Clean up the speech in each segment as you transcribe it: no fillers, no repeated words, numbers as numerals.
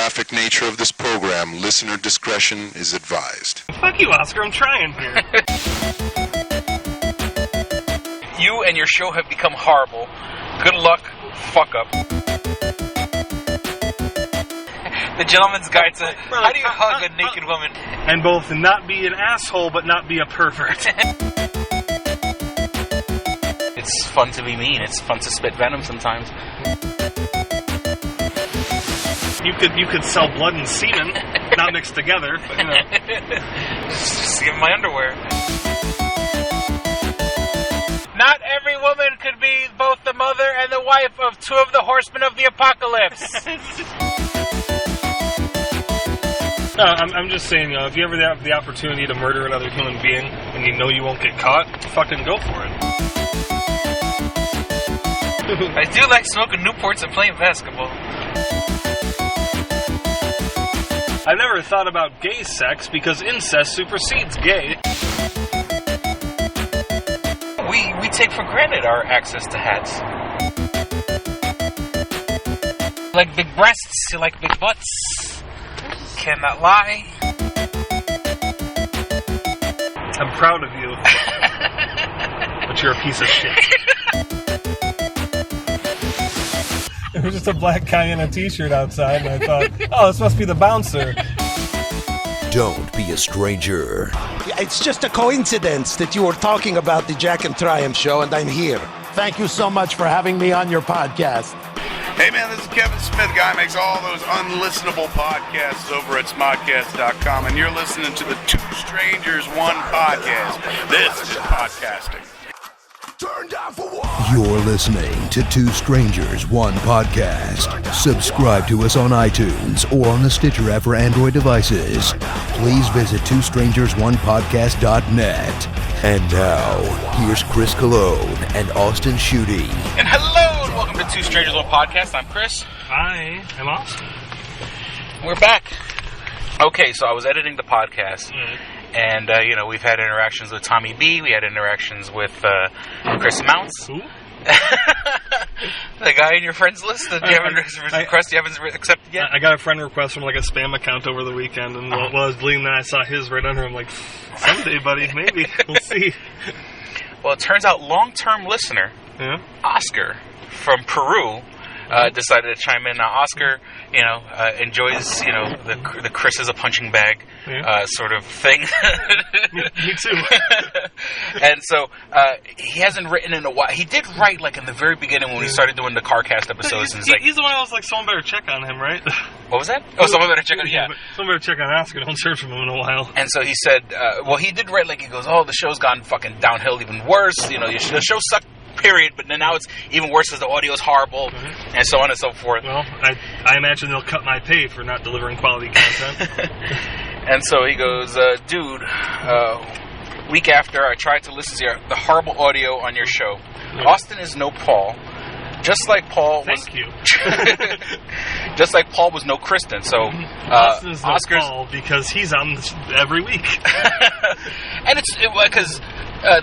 graphic nature of this program, listener discretion is advised. Fuck you, Oscar. I'm trying here. You and your show have become horrible. Good luck. Fuck up. The Gentleman's Guide to how do you hug a naked woman? And both not be an asshole, but not be a pervert. It's fun to be mean. It's fun to spit venom sometimes. You could sell blood and semen, not mixed together, but you know. Just give my underwear. Not every woman could be both the mother and the wife of two of the horsemen of the apocalypse. No, I'm just saying, you know, if you ever have the opportunity to murder another human being and you know you won't get caught, fucking go for it. I do like smoking Newports and playing basketball. I never thought about gay sex because incest supersedes gay. We take for granted our access to hats. You like big breasts, you like big butts. Cannot lie. I'm proud of you. But you're a piece of shit. There was just a black guy in a t-shirt outside, and I thought, oh, this must be the bouncer. Don't be a stranger. It's just a coincidence that you were talking about the Jack and Triumph show, and I'm here. Thank you so much for having me on your podcast. Hey man, this is Kevin Smith, guy who makes all those unlistenable podcasts over at smodcast.com, and you're listening to the Two Strangers, One Podcast. This is podcasting. You're listening to Two Strangers, One Podcast. Subscribe to us on iTunes or on the Stitcher app for Android devices. Please visit twostrangersonepodcast.net. And now, here's Chris Cologne and Austin Schutte. And hello, and welcome to Two Strangers One Podcast. I'm Chris. I am Austin. We're back. Okay, so I was editing the podcast, and, you know, we've had interactions with Tommy B. We had interactions with Chris Mounts. Who? The guy in your friends list that you haven't accepted yet? I got a friend request from, like, a spam account over the weekend, and while I was deleting that, I saw his right under him, like, someday, buddy, maybe. We'll see. Well, it turns out long-term listener, Oscar from Peru, decided to chime in. Now, Oscar, you know, enjoys, you know, the Chris is a punching bag sort of thing. Me too. And so he hasn't written in a while. He did write, like, in the very beginning when we started doing the CarCast episodes. He's the one I was like, someone better check on him, right? What was that? Oh, someone better check on him, yeah. Someone better check on Oscar. Don't search for him in a while. And so he said, well, he did write, like, he goes, oh, the show's gone fucking downhill even worse. You know, the show sucked. Period, but then now it's even worse because the audio is horrible, and so on and so forth. Well, I imagine they'll cut my pay for not delivering quality content. And so he goes, dude, week after I tried to listen to the horrible audio on your show. Austin is no Paul. Just like Paul was... Thank you. Just like Paul was no Kristen, so... Austin is no Oscar's... Paul because he's on every week. And it's... Because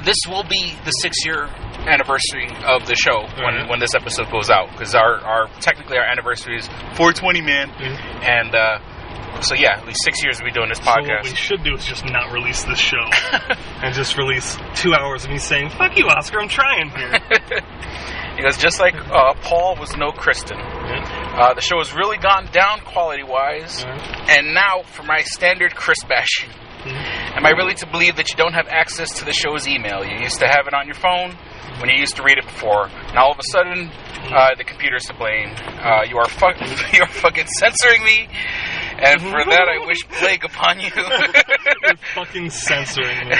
this will be the 6-year anniversary of the show when this episode goes out, because our technically our anniversary is 420, man. And so yeah, at least 6 years we'll be doing this podcast. So what we should do is just not release this show and just release 2 hours of me saying, fuck you, Oscar, I'm trying here. He goes, just like Paul was no Kristen. The show has really gone down quality-wise, and now for my standard Chris bashing. Am I really to believe that you don't have access to the show's email? You used to have it on your phone when you used to read it before. Now all of a sudden, the computer's to blame. You are fucking censoring me, and for that I wish plague upon you. You're fucking censoring me.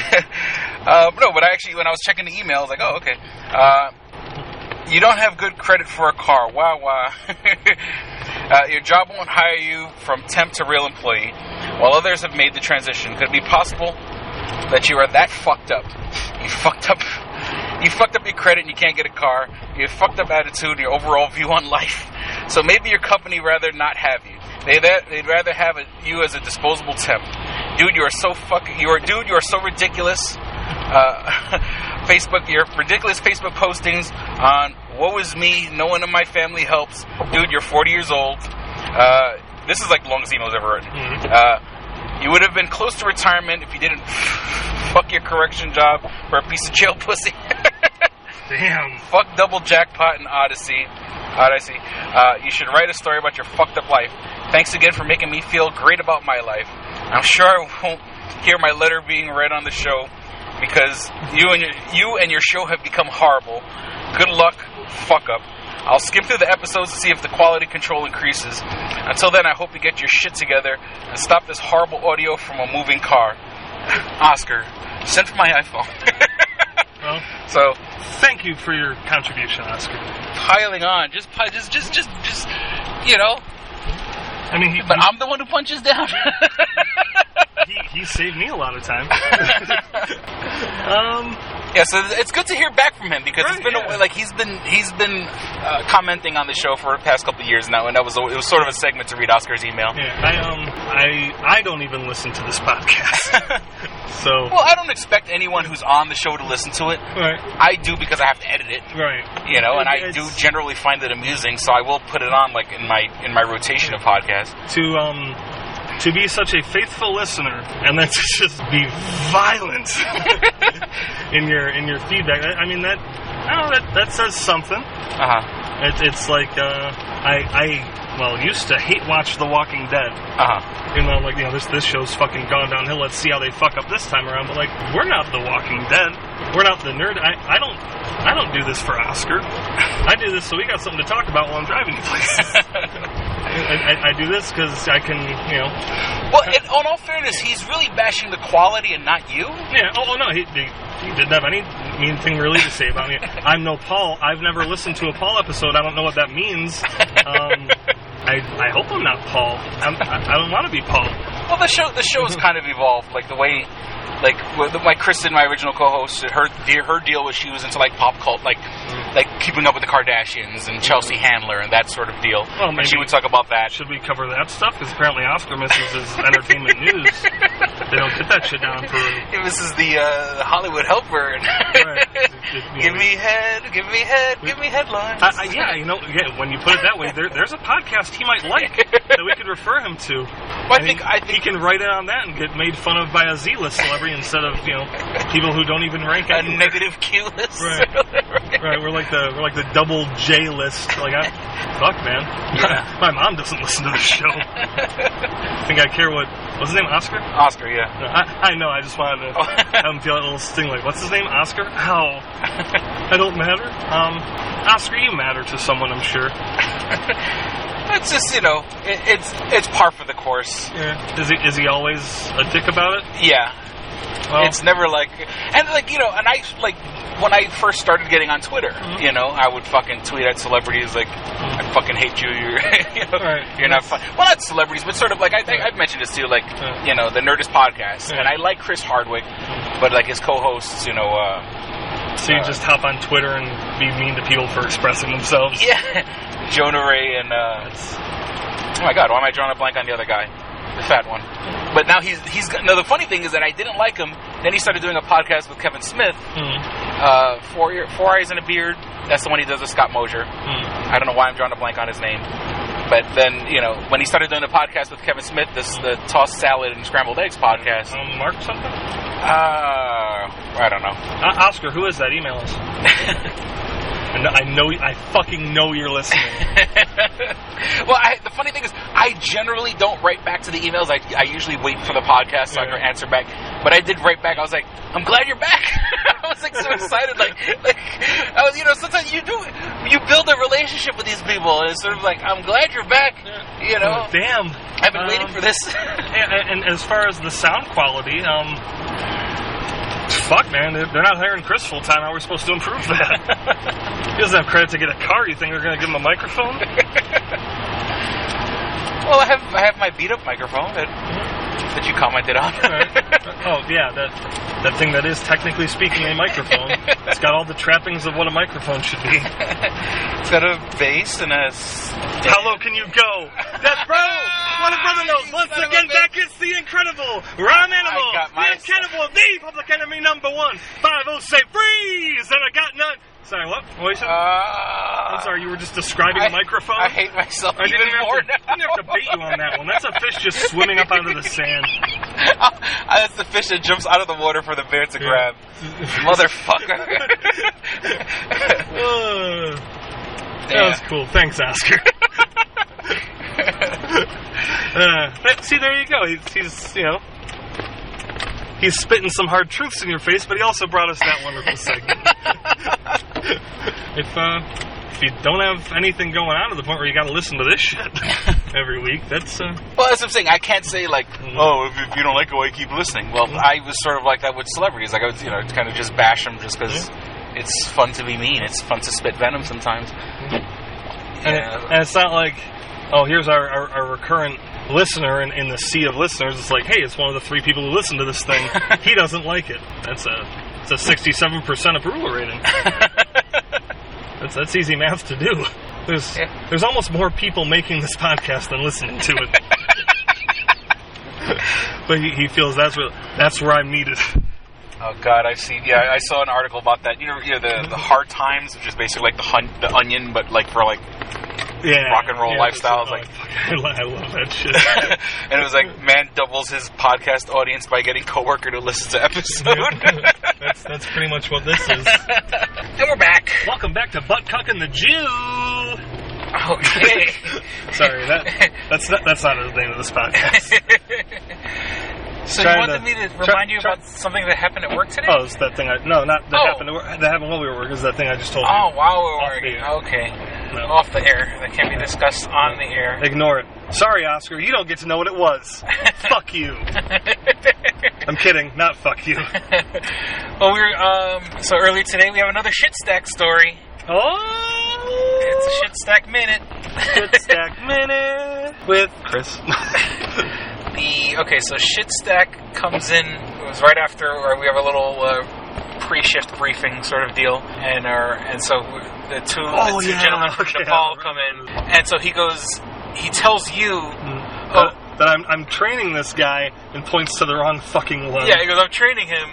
No, but actually, when I was checking the email, I was like, oh, okay. You don't have good credit for a car. Wow. Your job won't hire you from temp to real employee, while others have made the transition. Could it be possible that you are that fucked up? You fucked up your credit and you can't get a car. You have fucked up attitude and your overall view on life. So maybe your company rather not have you. They'd rather have you as a disposable temp. Dude, you are so ridiculous. Your ridiculous Facebook postings on woe is me, no one in my family helps. Dude, you're 40 years old. This is like the longest email I've ever written. Mm-hmm. You would have been close to retirement if you didn't fuck your correction job for a piece of jail pussy. Damn. Fuck double jackpot and Odyssey. You should write a story about your fucked up life. Thanks again for making me feel great about my life. I'm sure I won't hear my letter being read on the show because you and your show have become horrible. Good luck, fuck up. I'll skim through the episodes to see if the quality control increases. Until then, I hope you get your shit together and stop this horrible audio from a moving car. Oscar, sent from my iPhone. Well, so thank you for your contribution, Oscar. Piling on, just you know. I mean, but I'm the one who punches down. he saved me a lot of time. Yeah, so it's good to hear back from him because it's been he's been commenting on the show for the past couple of years now, and it was sort of a segment to read Oscar's email. Yeah, I don't even listen to this podcast. So well, I don't expect anyone who's on the show to listen to it. Right. I do because I have to edit it. Right. You know, and I do generally find it amusing, so I will put it on like in my rotation of podcasts. To be such a faithful listener and then to just be violent in your feedback. I mean that says something. It's like I used to hate watch The Walking Dead. You know, like, you know, this show's fucking gone downhill. Let's see how they fuck up this time around. But like, we're not The Walking Dead. We're not the nerd. I don't do this for Oscar. I do this so we got something to talk about while I'm driving you places. I do this because I can, you know. Well, in all fairness, he's really bashing the quality and not you. Yeah. Oh no, he didn't have any mean thing really to say about me. I'm no Paul. I've never listened to a Paul episode. I don't know what that means. I hope I'm not Paul. I don't want to be Paul. Well, the show has kind of evolved, like the way, like Kristen, my original co-host, her deal was she was into like pop cult, like Keeping Up with the Kardashians and Chelsea Handler and that sort of deal. Well, and she would talk about that. Should we cover that stuff? Because apparently Oscar misses his entertainment news. They don't get that shit down for. This is the Hollywood Helper. Right. Give me headlines. When you put it that way, there's a podcast he might like that we could refer him to. Well, I think he can write it on that and get made fun of by a Z-list celebrity instead of, you know, people who don't even rank a anywhere. negative Q list. Right. Right. We're like the double J list. Like, fuck, man. Yeah. My mom doesn't listen to the show. I think I care what. What's his name? Oscar? Oscar, yeah. No, I know. I just wanted to have him feel that little sting. Like, what's his name? Oscar? How? I don't matter. Oscar, you matter to someone, I'm sure. It's just, you know, it's par for the course. Yeah. Is he always a dick about it? Yeah. Well, it's never like, and like, you know, and I like when I first started getting on Twitter, you know, I would fucking tweet at celebrities like, I fucking hate you. You're not fun. Well, not celebrities, but sort of like I've mentioned this too, like you know, the Nerdist podcast, and I like Chris Hardwick, but like his co-hosts, you know. So you just hop on Twitter and be mean to people for expressing themselves. Yeah, Jonah Ray and oh my God, why am I drawing a blank on the other guy? The fat one. But now he's no, the funny thing is that I didn't like him. Then he started doing a podcast with Kevin Smith. Four Eyes and a Beard. That's the one he does with Scott Mosier. I don't know why I'm drawing a blank on his name. But then, you know, when he started doing the podcast with Kevin Smith, the Tossed Salad and Scrambled Eggs podcast. Mark something? I don't know. Oscar, who is that? Email us. I fucking know you're listening. Well, the funny thing is, I generally don't write back to the emails. I usually wait for the podcast so I can answer back. But I did write back. I was like, I'm glad you're back. I was like so excited. Like I was, you know, sometimes you build a relationship with these people, and it's sort of like, I'm glad you're back. You know, damn, I've been waiting for this. and as far as the sound quality, fuck, man, they're not hiring Chris full time. How are we supposed to improve that? He doesn't have credit to get a car. You think they're going to give him a microphone? Well, I have my beat up microphone that you commented on. Oh yeah, that thing that is technically speaking a microphone. It's got all the trappings of what a microphone should be. It's got a bass and a. How low can you go? That's bro. What a brother knows. Once again, back is the incredible Ron Animal, the incredible, the public enemy #1. 5-0 say freeze, and I got none. Sorry, what? What you said? I'm sorry, you were just describing the microphone? I hate myself even more now. I didn't have to bait you on that one. just swimming up out of the sand. That's the fish that jumps out of the water for the bear to grab. Motherfucker. That was cool. Thanks, Oscar. See, there you go. He's you know, he's spitting some hard truths in your face, but he also brought us that wonderful segment. If you don't have anything going on to the point where you got to listen to this shit every week, that's Well, that's what I'm saying. I can't say like, oh, if you don't like it, why keep listening. Well, I was sort of like that with celebrities. Like I would, you know, kind of just bash them just because it's fun to be mean. It's fun to spit venom sometimes. And it's not like, oh, here's our recurrent listener in the sea of listeners. It's like, hey, it's one of the 3 people who listen to this thing. He doesn't like it. It's a 67% approval rating. That's easy math to do. There's almost more people making this podcast than listening to it. But he feels that's where I'm needed. Oh God, I saw an article about that. You know the Hard Times, which is basically like the Onion, but like for like rock and roll lifestyles. Like I love that shit. And it was like, man doubles his podcast audience by getting coworker to listen to episode. That's pretty much what this is. And we're back. Welcome back to Butt Cucking the Jew. Okay. Sorry, that's not the name of this podcast. So you wanted me to remind you about something that happened at work today? Oh, it's that thing happened while we were working. It's that thing I just told you. Oh, while we were working. Okay. No. Off the air. That can't be discussed on the air. Ignore it. Sorry, Oscar. You don't get to know what it was. Fuck you. I'm kidding. Not fuck you. Well, so earlier today we have another shit stack story. Oh! It's a shit stack minute. Shit stack minute with Chris. So shit stack comes in. It was right after, or we have a little pre-shift briefing sort of deal, and so the two gentlemen from Nepal come in, and so he tells you that I'm training this guy and points to the wrong fucking one. Yeah, he goes, I'm training him.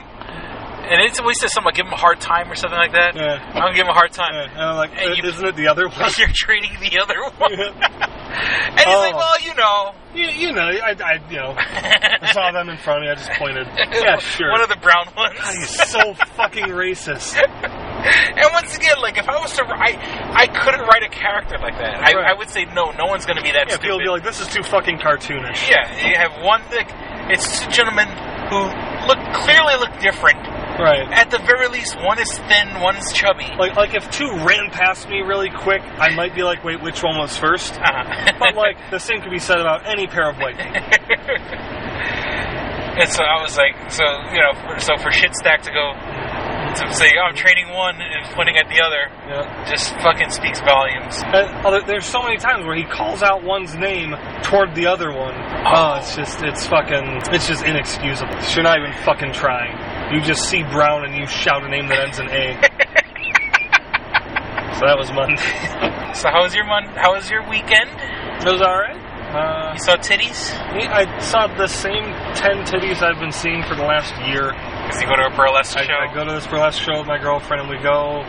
And we said something like, give him a hard time or something like that. Yeah. I'm going to give him a hard time. Yeah. And I'm like, isn't it the other one? You're training the other one. Yeah. And he's like, well, you know. You know, I saw them in front of me. I just pointed. Yeah, sure. One of the brown ones. God, he's so fucking racist. And once again, like, if I was to write, I couldn't write a character like that. I would say, no one's going to be that stupid. People would be like, this is too fucking cartoonish. Yeah, you have one, it's two gentlemen who clearly look different. Right. At the very least, one is thin, one's chubby. Like if 2 ran past me really quick, I might be like, wait, which one was first? But like, the same could be said about any pair of white people. And so I was like, so for shit stack to go to say, I'm training one and pointing at the other, just fucking speaks volumes. And there's so many times where he calls out one's name toward the other one. It's just inexcusable. You're not even fucking trying. You just see brown and you shout a name that ends in A. So that was Monday. So how was your weekend? It was alright. You saw titties? I saw the same 10 titties I've been seeing for the last year. Because you go to a burlesque show? I go to this burlesque show with my girlfriend, and we go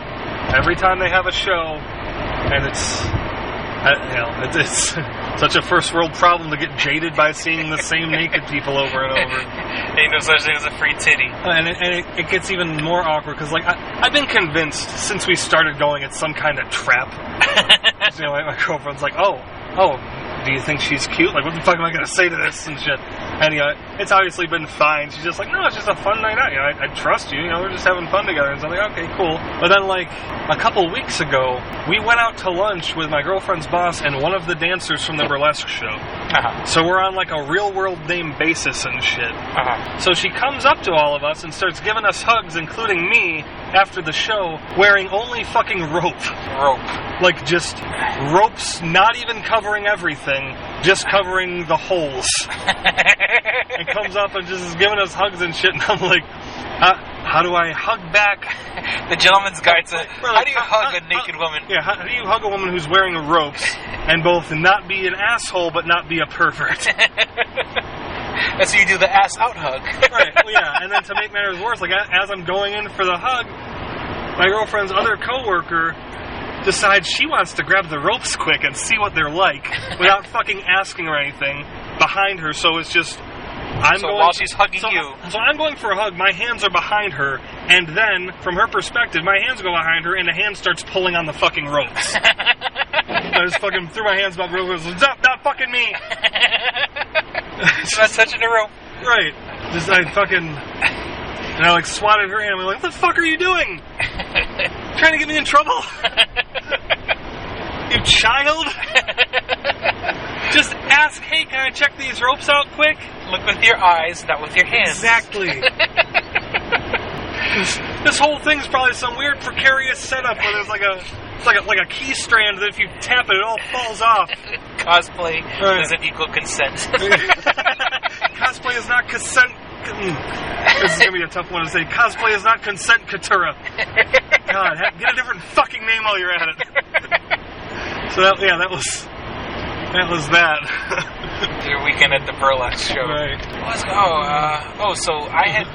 every time they have a show, and it's such a first world problem to get jaded by seeing the same naked people over and over. Ain't no such thing as a free titty. And it gets even more awkward, because like I've been convinced since we started going it's some kind of trap. My girlfriend's like, oh, do you think she's cute? Like, what the fuck am I going to say to this and shit? And, it's obviously been fine. She's just like, no, it's just a fun night out. I trust you. We're just having fun together. And so I'm like, okay, cool. But then, like, a couple weeks ago, we went out to lunch with my girlfriend's boss and one of the dancers from the burlesque show. So we're on, like, a real-world name basis and shit. So she comes up to all of us and starts giving us hugs, including me, after the show, wearing only fucking rope. Like, just ropes, not even covering everything, just covering the holes. And comes up and just is giving us hugs and shit, and I'm like, how do I hug back? The gentleman's guide to how do you hug a naked woman? Yeah, how do you hug a woman who's wearing ropes and both not be an asshole but not be a pervert? And so you do the ass out hug. Right, well, yeah, and then to make matters worse, like as I'm going in for the hug, my girlfriend's other coworker decides she wants to grab the ropes quick and see what they're like without fucking asking or anything. behind her, so it's just... while she's hugging you... So I'm going for a hug, my hands are behind her, and then, from her perspective, my hands go behind her, and the hand starts pulling on the fucking ropes. I just fucking threw my hands back real quick. Stop, not fucking me! She's not touching the rope. Right. And I swatted her hand. I'm like, what the fuck are you doing? Trying to get me in trouble? You child? Just ask, hey, can I check these ropes out quick? Look with your eyes, not with your hands. Exactly. This whole thing's probably some weird precarious setup where there's like a key strand that if you tap it, it all falls off. Cosplay doesn't equal consent. Cosplay is not consent. This is going to be a tough one to say. Cosplay is not consent Katura. God, get a different fucking name while you're at it. So that was that. Your weekend at the burlesque show. Right. So I had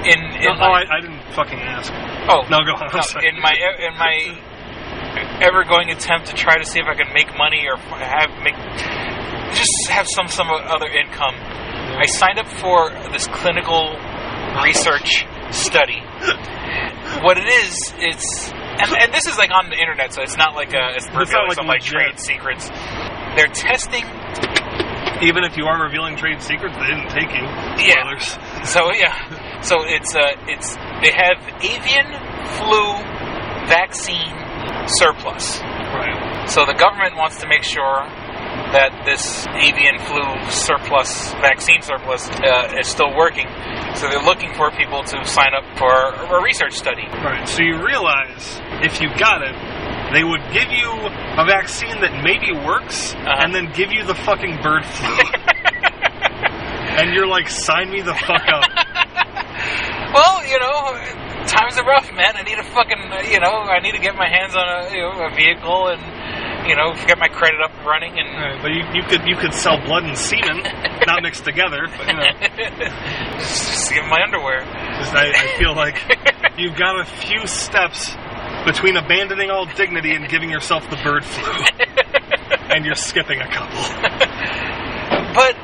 I didn't fucking ask. Oh no, go on. In my ever-going attempt to try to see if I could make money or have some other income, I signed up for this clinical research study. What it is, and this is like on the internet, so it's not like it's revealing some like trade secrets. They're testing. Even if you are revealing trade secrets, they didn't take you. Spoilers. Yeah. So it's they have avian flu vaccine surplus. Right. So the government wants to make sure that this avian flu vaccine surplus is still working. So they're looking for people to sign up for a research study. Right. So you realize if you got it, they would give you a vaccine that maybe works, and then give you the fucking bird flu. And you're like, sign me the fuck up. Well, times are rough, man. I need I need to get my hands on a vehicle and, get my credit up and running. And right, but you could sell blood and semen, not mixed together, but just give my underwear. I feel like you've got a few steps between abandoning all dignity and giving yourself the bird flu. And you're skipping a couple. But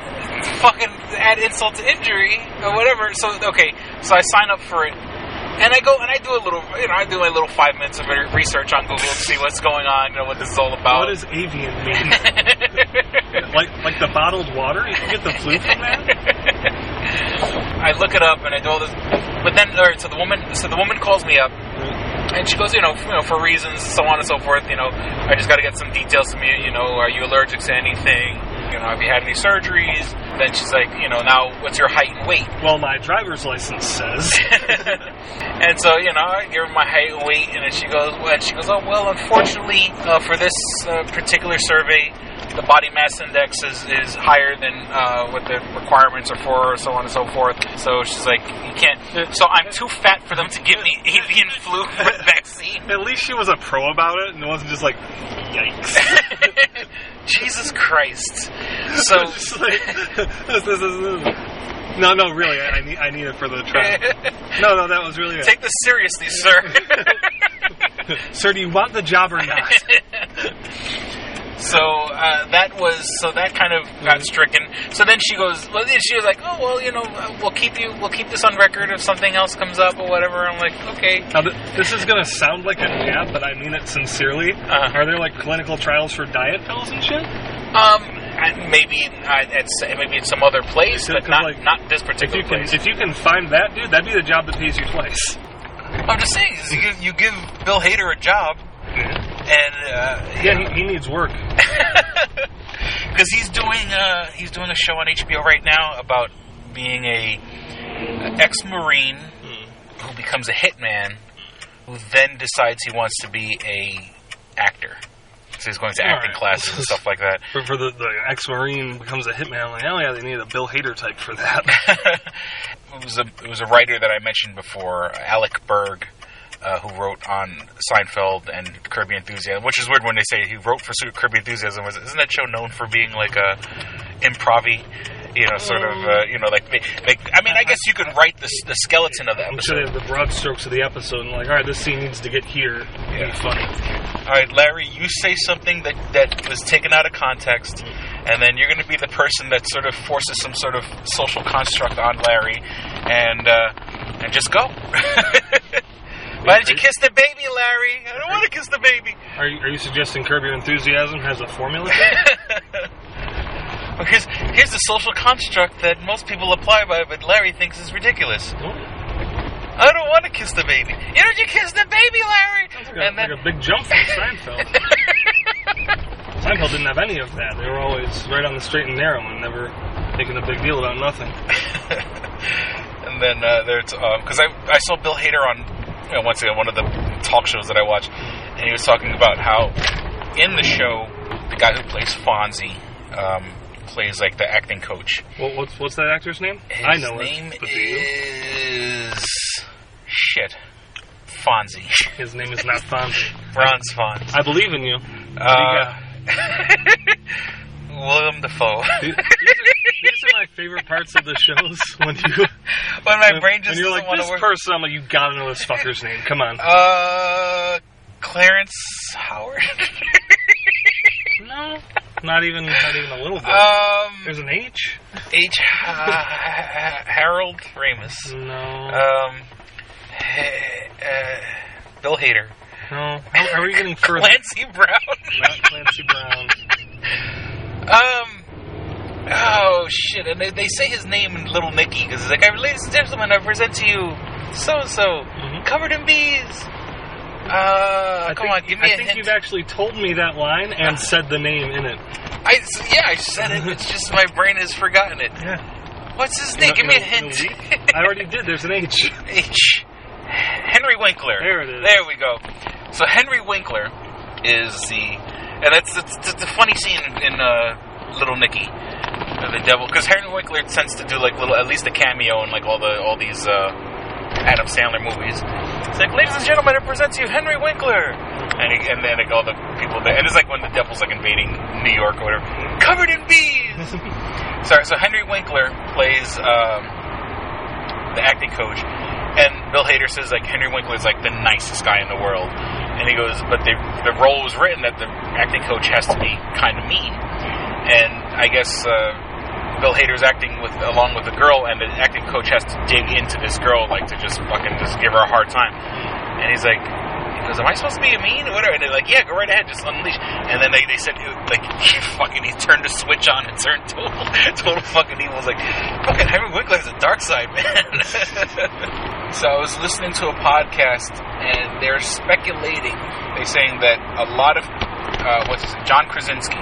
fucking add insult to injury or whatever. So I sign up for it. And I go and I do a little, I do my little 5 minutes of research on Google to see what's going on, what this is all about. What does avian mean? like the bottled water? You can get the flu from that? I look it up and I do all this, but then, so the woman calls me up. And she goes, for reasons, so on and so forth, I just got to get some details from you, are you allergic to anything? Have you had any surgeries? Then she's like, now what's your height and weight? Well, my driver's license says. And so, I give her my height and weight, and then she goes, oh, well, unfortunately, for this particular survey, the body mass index is higher than what the requirements are for, so on and so forth. So she's like, you can't. So I'm too fat for them to give me avian flu vaccine. At least she was a pro about it, and it wasn't just like, yikes. Jesus Christ. So No, really, I need it for the trial. No, that was really it. Take this seriously, sir. Sir, do you want the job or not? So that kind of got stricken. So then she was like, oh well, we'll keep this on record if something else comes up or whatever. I'm like, okay. Now this is gonna sound like a jab, but I mean it sincerely. Are there like clinical trials for diet pills and shit? Maybe at some other place, but not this particular place. If you can find that, dude, that'd be the job that pays you twice. I'm just saying, you give Bill Hader a job. And he needs work because he's doing a show on HBO right now about being a ex-Marine who becomes a hitman, who then decides he wants to be a actor. So he's going to acting classes and stuff like that. For the ex-Marine becomes a hitman, I'm like, oh yeah, they need a Bill Hader type for that. It was a writer that I mentioned before, Alec Berg. Who wrote on Seinfeld and Curb Your Enthusiasm, which is weird when they say he wrote for Curb Your Enthusiasm. Isn't that show known for being like a improv-y? sort of, like, I mean, I guess you can write the skeleton of the I'm sure episode. they have the broad strokes of the episode and like, all right, this scene needs to get here. It'd be funny. All right, Larry, you say something that was taken out of context, and then you're going to be the person that sort of forces some sort of social construct on Larry, and just go. Why did you kiss the baby, Larry? I don't want to kiss the baby. Are you suggesting Curb Your Enthusiasm has a formula? Well, here's the social construct that most people apply by, but Larry thinks is ridiculous. I don't want to kiss the baby. You don't you kiss the baby, Larry? Sounds like a big jump from Seinfeld. Seinfeld didn't have any of that. They were always right on the straight and narrow and never making a big deal about nothing. And then there's because I saw Bill Hader on once again one of the talk shows that I watched, and he was talking about how in the show the guy who plays Fonzie plays like the acting coach. Well, what's that actor's name? I know His name it. is Fonzie. His name is not Fonzie. Franz Fonz. I believe in you. William Dafoe. These are my favorite parts of the shows when my brain just when you're doesn't like want this to work. person. I'm like, you gotta know this fucker's name. Come on. Clarence Howard. No, not even a little bit. There's an H. Harold Ramis. No. Bill Hader. No. How are you getting further? Clancy Brown. Not Clancy Brown. Oh shit! And they say his name in Little Nicky because it's like, ladies and gentlemen, I present to you so and so, covered in bees. Come on, give me a hint. I think you've actually told me that line and said the name in it. I said it. It's just my brain has forgotten it. Yeah. What's his name? Give me a hint. I already did. There's an H. Henry Winkler. There it is. There we go. So Henry Winkler is and that's the funny scene in Little Nicky, the devil, because Henry Winkler tends to do like at least a cameo in like all these Adam Sandler movies. It's like, ladies and gentlemen, I present to you Henry Winkler, and then like all the people there, and it's like when the devil's like invading New York or whatever, covered in bees. So Henry Winkler plays the acting coach, and Bill Hader says like Henry Winkler is like the nicest guy in the world, and he goes, but the role was written that the acting coach has to be kind of mean, and I guess Bill Hader's acting along with the girl, and the acting coach has to dig into this girl like to just give her a hard time, and he goes, am I supposed to be mean or whatever? And they're like, yeah, go right ahead, just unleash. And then they said, like, he turned the switch on and turned total fucking evil. It's like, fucking Henry Winkler has a dark side, man. So I was listening to a podcast, and they're speculating. They're saying that a lot of, John Krasinski.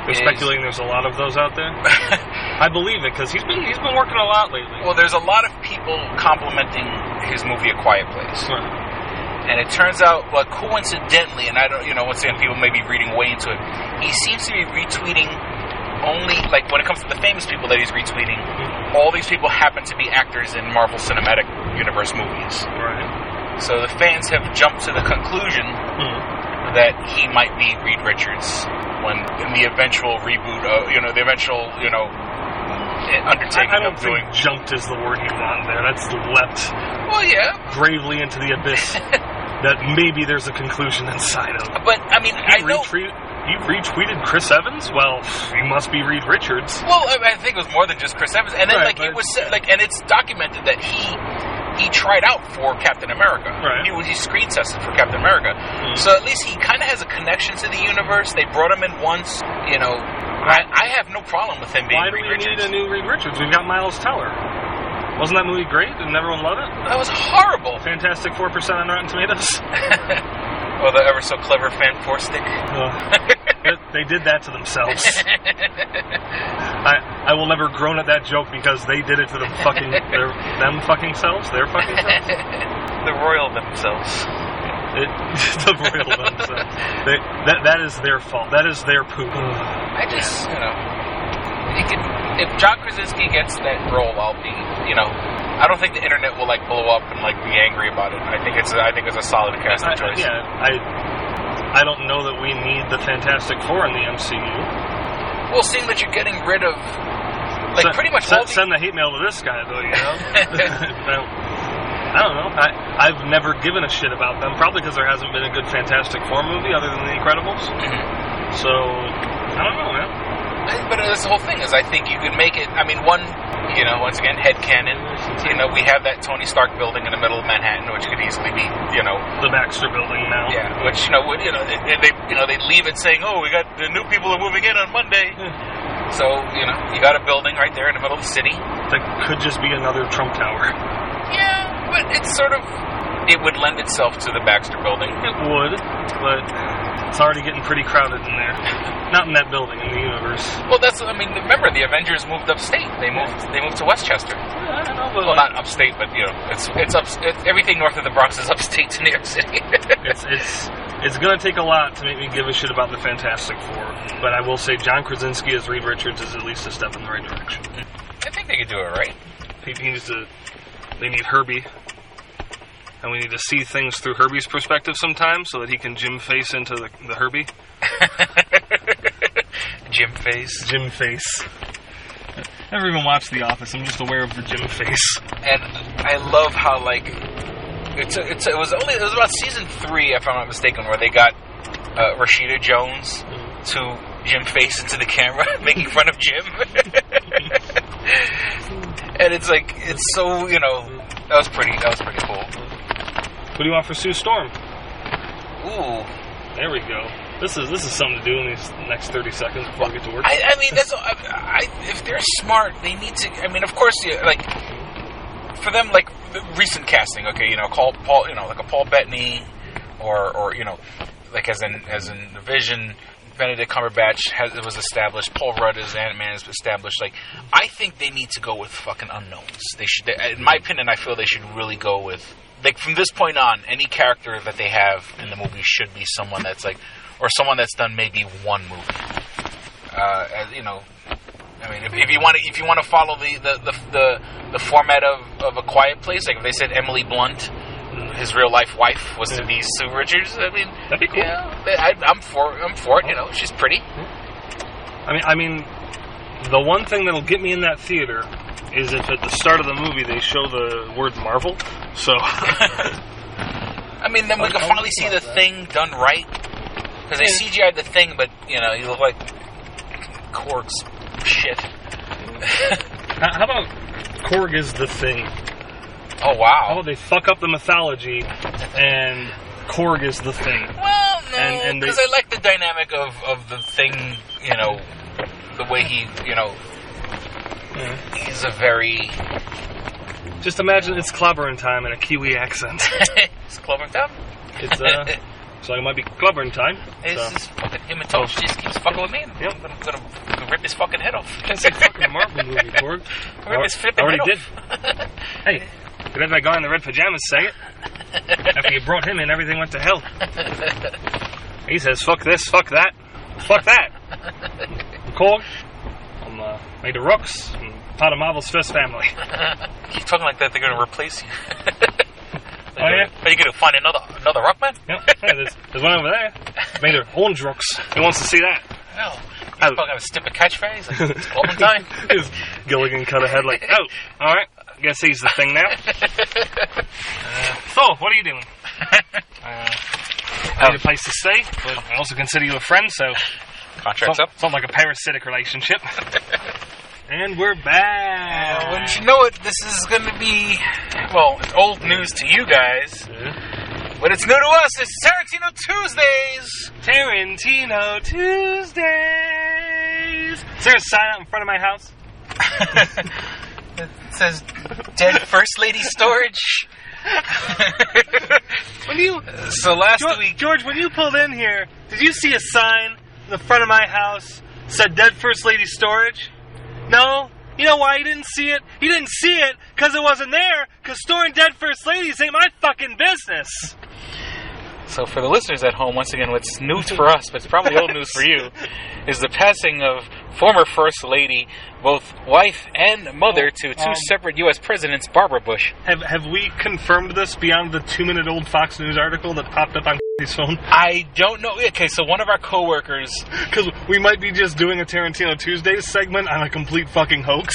They're speculating there's a lot of those out there? I believe it, because he's been working a lot lately. Well, there's a lot of people complimenting his movie A Quiet Place. Right. And it turns out, well, coincidentally, and I don't, once again, people may be reading way into it, he seems to be retweeting only, like, when it comes to the famous people that he's retweeting, all these people happen to be actors in Marvel Cinematic Universe movies. Right. So the fans have jumped to the conclusion that he might be Reed Richards when, in the eventual reboot of, the eventual, undertaking I don't of doing. think jumped is the word you want there. That's leapt. Well, yeah. Gravely into the abyss that maybe there's a conclusion inside of. But, I mean, You retweeted Chris Evans? Well, he must be Reed Richards. Well, I think it was more than just Chris Evans. And then, it was, and it's documented that he tried out for Captain America. Right. He screen tested for Captain America. So at least he kind of has a connection to the universe. They brought him in once, I have no problem with him being Reed Richards. Why do we need a new Reed Richards? We've got Miles Teller. Wasn't that movie great? Didn't everyone love it? That was horrible. Fantastic 4% on Rotten Tomatoes. Well, the ever so clever fan four stick. They did that to themselves. I will never groan at that joke because they did it to them fucking selves. Their fucking selves. The royal themselves. The royal themselves. That is their fault. That is their poop. I just, if John Krasinski gets that role, I'll be, I don't think the internet will blow up and be angry about it. I think it's a solid casting choice. Yeah, I don't know that we need the Fantastic Four in the MCU. Well, seeing that you're getting rid of Like, pretty much send the hate mail to this guy, though, you know? I don't know. I've never given a shit about them, probably because there hasn't been a good Fantastic Four movie other than The Incredibles. Mm-hmm. So, I don't know, man. But that's the whole thing, is I think you could make it, I mean, once again, headcanon, we have that Tony Stark building in the middle of Manhattan, which could easily be, the Baxter building now. Yeah, which, they leave it saying, oh, we got the new people are moving in on Monday. So, you got a building right there in the middle of the city. That could just be another Trump Tower. Yeah, but it's it would lend itself to the Baxter building. It would, but it's already getting pretty crowded in there. Not in that building, in the universe. Well, remember, the Avengers moved upstate. They moved to Westchester. Yeah, I know, but well, not upstate, but, it's everything north of the Bronx is upstate to New York City. It's going to take a lot to make me give a shit about the Fantastic Four, but I will say John Krasinski as Reed Richards is at least a step in the right direction. I think they could do it right. They need Herbie, and we need to see things through Herbie's perspective sometimes so that he can Jim face into the Herbie. Jim face. I never even watched The Office. I'm just aware of the Jim face. And I love how, like, it was about season 3, if I'm not mistaken, where they got Rashida Jones to Jim face into the camera, making fun of Jim. And it's so, that was pretty cool. What do you want for Sue Storm? Ooh. There we go. This is something to do in these next 30 seconds before we get to work. I mean, if they're smart, they need to. I mean, of course, for them, like recent casting, okay, call Paul, like a Paul Bettany, or like as in the Vision, Benedict Cumberbatch was established. Paul Rudd as Ant-Man is established. Like, I think they need to go with fucking unknowns. They should, in my opinion, I feel they should really go with, like, from this point on, any character that they have in the movie should be someone that's like, or someone that's done maybe one movie. I mean, if you want to follow the format of A Quiet Place, like if they said Emily Blunt, his real life wife, was to be Sue Richards, I mean, that'd be cool. Yeah, I'm for it. She's pretty. I mean, the one thing that'll get me in that theater is if at the start of the movie they show the word Marvel. So, I mean, then we can finally see the Thing done right, because they CGI'd the Thing, but you look like Korg's shit. How about Korg is the Thing? Oh, wow. How about they fuck up the mythology and Korg is the Thing? Well, no, because I like the dynamic of the Thing, the way he, he's a very... Just imagine it's clobbering time in a Kiwi accent. It's clobbering time? So it might be clobbering time. It's just fucking him and Tosh just keeps fucking with me. Yep. I'm gonna rip his fucking head off. Can't say fucking Marvel movie, Korg. Rip his flipping head off. Hey, you let that guy in the red pajamas say it. After you brought him in, everything went to hell. He says, fuck this, fuck that, fuck that. Korg, I'm made of rooks, and part of Marvel's first family. Keep talking like that, they're going to replace you. Oh, yeah? Are you going to find another Rockman? Yep. Hey, there's one over there. Made of orange rooks. Who wants to see that? No. He's probably going to stupid catchphrase. Like, it's clobbering time. Gilligan cut ahead like, oh, alright. Guess he's the Thing now. So, what are you doing? I need a place to stay, but I also consider you a friend, so... Contract's up. Something like a parasitic relationship. And we're back. Wouldn't you know it, this is going to be, well, it's old news to you guys. Yeah. But it's new to us. It's Tarantino Tuesdays. Tarantino Tuesdays. Is there a sign out in front of my house? It says Dead First Lady Storage. George, when you pulled in here, did you see a sign in the front of my house that said Dead First Lady Storage? No? You know why you didn't see it? You didn't see it because it wasn't there, because storing dead first ladies ain't my fucking business. So for the listeners at home, once again, what's new for us, but it's probably old news for you, is the passing of former First Lady, both wife and mother to two separate U.S. presidents, Barbara Bush. Have we confirmed this beyond the 2-minute-old Fox News article that popped up on his phone? I don't know. Okay, so one of our coworkers... Because we might be just doing a Tarantino Tuesdays segment on a complete fucking hoax.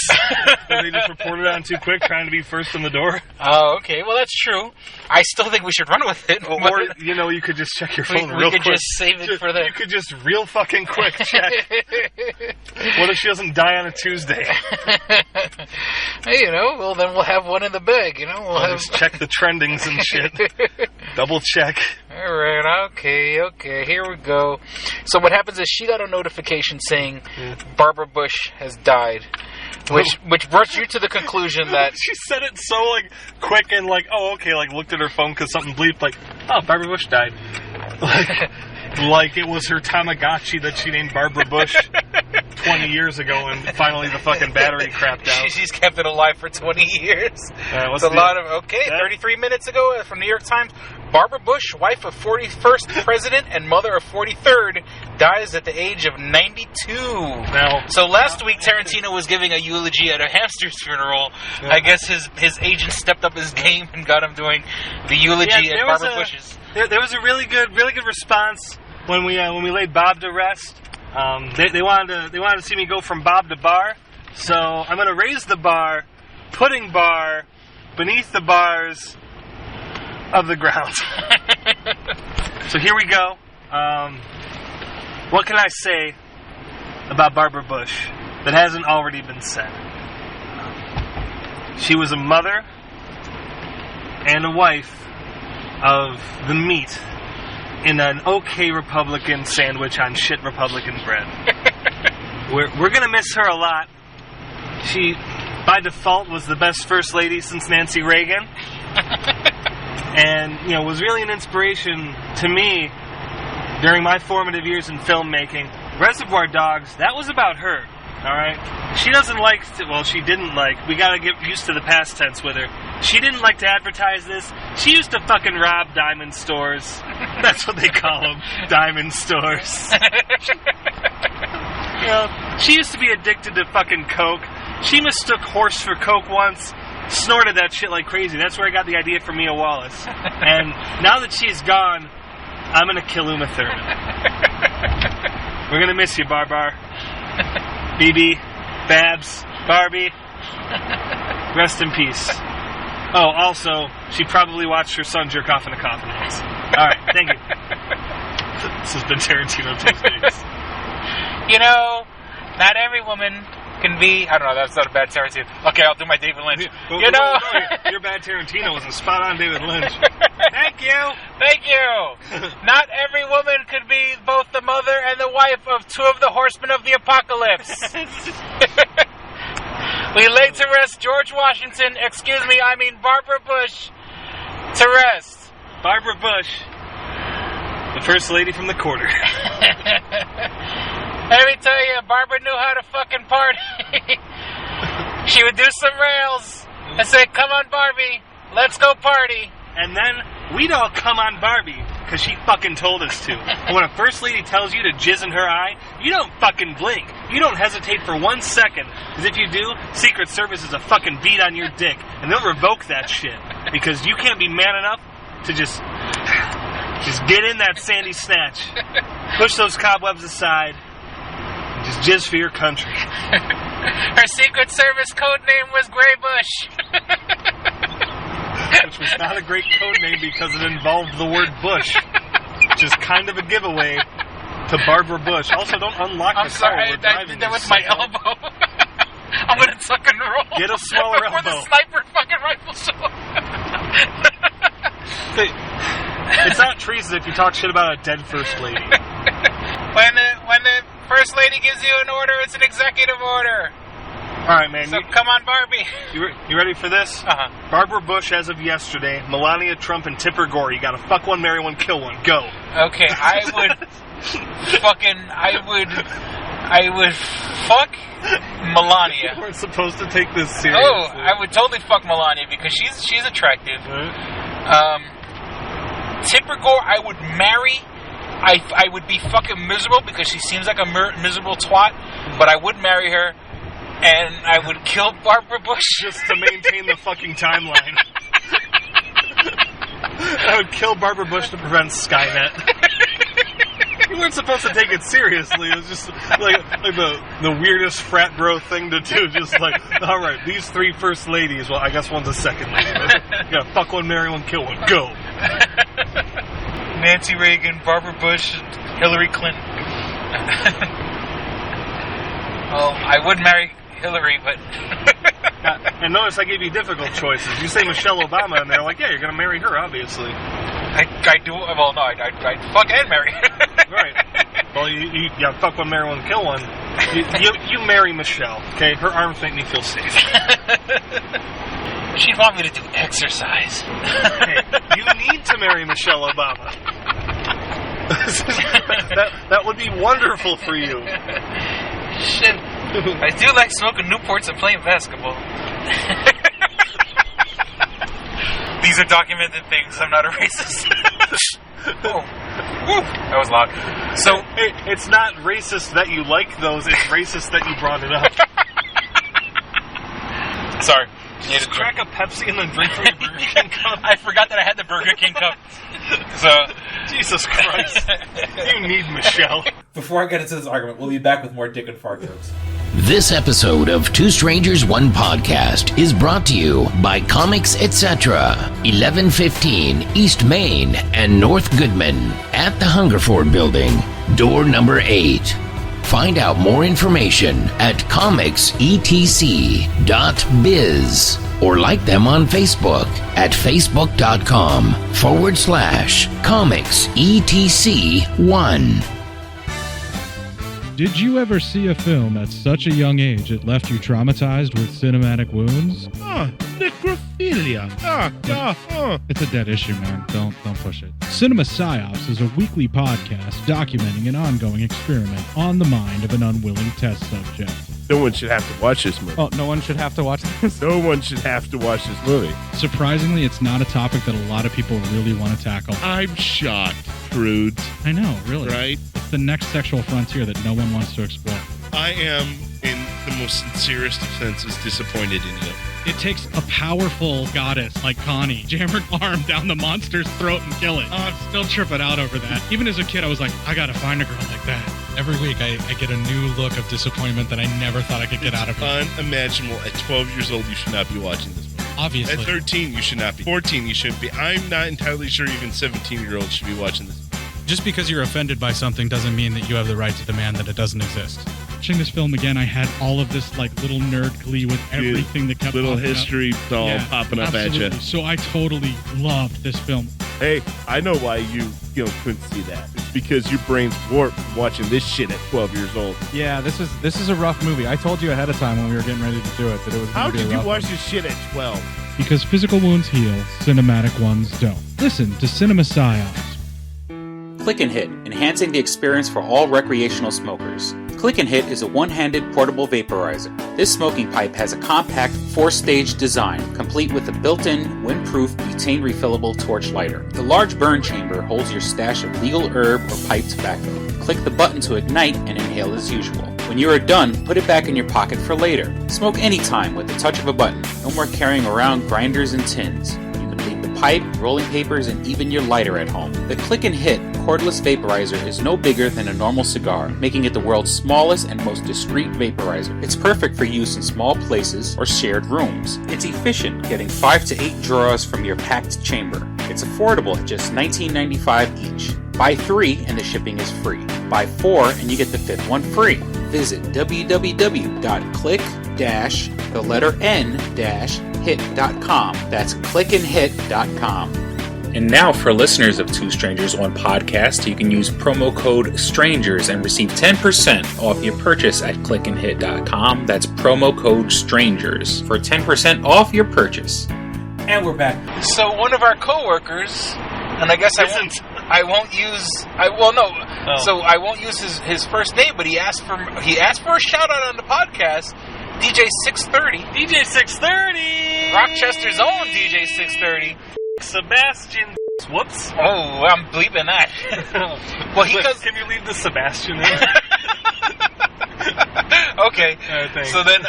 And they just reported on too quick, trying to be first in the door. Oh, okay. Well, that's true. I still think we should run with it. Or, you could just check your phone real quick. We could just save it for the... You could just real fucking quick check. What if she doesn't die on a Tuesday? Hey, well, then we'll have one in the bag, We'll have... just check the trendings and shit. Double check. All right, okay, here we go. So what happens is she got a notification saying Barbara Bush has died, which brought you to the conclusion that... She said it so, quick and looked at her phone because something bleeped, Barbara Bush died. Like it was her Tamagotchi that she named Barbara Bush 20 years ago, and finally the fucking battery crapped out. She's kept it alive for 20 years. It's a lot of... Okay, 33 minutes ago from New York Times, Barbara Bush, wife of 41st president and mother of 43rd, dies at the age of 92. So last week, Tarantino was giving a eulogy at a Hamster's funeral. I guess his agent stepped up his game and got him doing the eulogy at Barbara Bush's. There was a really good response when we laid Bob to rest. They wanted to see me go from Bob to bar, so I'm going to raise the bar, putting bar beneath the bars of the ground. So here we go. What can I say about Barbara Bush that hasn't already been said? She was a mother and a wife of the meat in an okay Republican sandwich on shit Republican bread. We're going to miss her a lot. She, by default, was the best first lady since Nancy Reagan. And, was really an inspiration to me during my formative years in filmmaking. Reservoir Dogs, that was about her, all right? She doesn't like to, she didn't like, we got to get used to the past tense with her. She didn't like to advertise this. She used to fucking rob diamond stores. That's what they call them, diamond stores. She used to be addicted to fucking coke. She mistook horse for coke once. Snorted that shit like crazy. That's where I got the idea for Mia Wallace. And now that she's gone, I'm gonna kill Uma Thurman. We're gonna miss you, Barbar. BB, Babs, Barbie. Rest in peace. Oh, also, she probably watched her son jerk off in a coffin once. Alright, thank you. This has been Tarantino Tuesdays. Not every woman can be... I don't know, that's not a bad Tarantino. Okay, I'll do my David Lynch. Your bad Tarantino was a spot-on David Lynch. Thank you. Not every woman could be both the mother and the wife of two of the horsemen of the apocalypse. We laid to rest George Washington, Barbara Bush, to rest. Barbara Bush, the first lady from the quarter. Let me tell you, Barbara knew how to fucking party. She would do some rails and say, "Come on, Barbie, let's go party." And then we'd all come on Barbie, because she fucking told us to. And when a first lady tells you to jizz in her eye, you don't fucking blink. You don't hesitate for 1 second. Because if you do, Secret Service is a fucking beat on your dick. And they'll revoke that shit. Because you can't be man enough to just get in that sandy snatch. Push those cobwebs aside. Just jizz for your country. Her Secret Service code name was Grey Bush. Which was not a great code name because it involved the word Bush. Which is kind of a giveaway to Barbara Bush. Also, don't unlock the car while we're driving. That was my elbow. I'm going to tuck and roll. Get a smaller elbow. Before the sniper fucking rifle show. It's not treason if you talk shit about a dead first lady. When the first lady gives you an order, it's an executive order. Alright, man. So come on, Barbie. You ready for this? Uh-huh. Barbara Bush as of yesterday, Melania Trump and Tipper Gore. You gotta fuck one, marry one, kill one. Go. Okay, I would fuck Melania. You weren't supposed to take this seriously. Oh, I would totally fuck Melania because she's attractive. Right. Tipper Gore, I would marry. I would be fucking miserable because she seems like a miserable twat, but I would marry her, and I would kill Barbara Bush. Just to maintain the fucking timeline. I would kill Barbara Bush to prevent Skynet. You weren't supposed to take it seriously. It was just like the weirdest frat bro thing to do. Just like, all right, these 3 first ladies. Well, I guess one's a second lady. You gotta fuck one, marry one, kill one. Go. Nancy Reagan, Barbara Bush, Hillary Clinton. Well, I would marry Hillary, but... And notice I gave you difficult choices. You say Michelle Obama, and they're like, yeah, you're going to marry her, obviously. I do... Well, no, I'd fuck and marry. Right. Well, you fuck one, marry one, kill one. You marry Michelle, okay? Her arms make me feel safe. She'd want me to do exercise. Hey, you need to marry Michelle Obama. that would be wonderful for you. Shit. I do like smoking Newports and playing basketball. These are documented things. I'm not a racist. Oh. Woo. That was loud. So, it's not racist that you like those. It's racist that you brought it up. Sorry. Just crack a Pepsi and then drink from the Burger King cup. I forgot that I had the Burger King cup. So, Jesus Christ. You need Michelle. Before I get into this argument, we'll be back with more dick and fart jokes. This episode of Two Strangers, One Podcast is brought to you by Comics Etc. 1115 East Main and North Goodman at the Hungerford Building, door number 8. Find out more information at comicsetc.biz or like them on Facebook at facebook.com/comicsetc1. Did you ever see a film at such a young age it left you traumatized with cinematic wounds? Necrophilia. It's a dead issue, man. Don't push it. Cinema Psyops is a weekly podcast documenting an ongoing experiment on the mind of an unwilling test subject. No one should have to watch this movie. Oh, no one should have to watch this? No one should have to watch this movie. Surprisingly, it's not a topic that a lot of people really want to tackle. I'm shocked, prudes. I know, really. Right? It's the next sexual frontier that no one wants to explore. I am, in the most sincerest of senses, disappointed in you. It takes a powerful goddess like Connie, jam her arm down the monster's throat and kill it. Oh, I'm still tripping out over that. Even as a kid, I was like, I gotta find a girl like that. Every week, I get a new look of disappointment that I never thought I could get out of her. Unimaginable. At 12 years old, you should not be watching this movie. Obviously. At 13, you should not be. 14, you shouldn't be. I'm not entirely sure even 17-year-olds should be watching this movie. Just because you're offended by something doesn't mean that you have the right to demand that it doesn't exist. Watching this film again, I had all of this like little nerd glee with everything that kept little popping history up. all popping up absolutely. at you. So I totally loved this film. Hey, I know why you couldn't see that. It's because your brain's warped from watching this shit at 12 years old. Yeah, this is a rough movie. I told you ahead of time when we were getting ready to do it that it was going to be a rough. How did you watch this shit at 12? Because physical wounds heal, cinematic ones don't. Listen to Cinema Psyops. Click and Hit, enhancing the experience for all recreational smokers. Click and Hit is a one-handed portable vaporizer. This smoking pipe has a compact 4-stage design, complete with a built-in, windproof, butane refillable torch lighter. The large burn chamber holds your stash of legal herb or pipe tobacco. Click the button to ignite and inhale as usual. When you are done, put it back in your pocket for later. Smoke anytime with the touch of a button. No more carrying around grinders and tins. You can leave the pipe, rolling papers, and even your lighter at home. The Click and Hit cordless vaporizer is no bigger than a normal cigar, making it the world's smallest and most discreet vaporizer. It's perfect for use in small places or shared rooms. It's efficient, getting 5 to 8 draws from your packed chamber. It's affordable at just $19.95 each. Buy 3 and the shipping is free. Buy 4 and you get the 5th one free. Visit www.click-hit.com. That's clickandhit.com. And now for listeners of Two Strangers, One Podcast, you can use promo code STRANGERS and receive 10% off your purchase at clickandhit.com. That's promo code STRANGERS for 10% off your purchase. And we're back. So one of our coworkers, and I guess I won't use his first name, but he asked for a shout out on the podcast. DJ 630. DJ 630! Rochester's own DJ 630. Sebastian. Whoops. Oh, I'm bleeping that. Well, Can you leave the Sebastian in? Okay. Right, so then,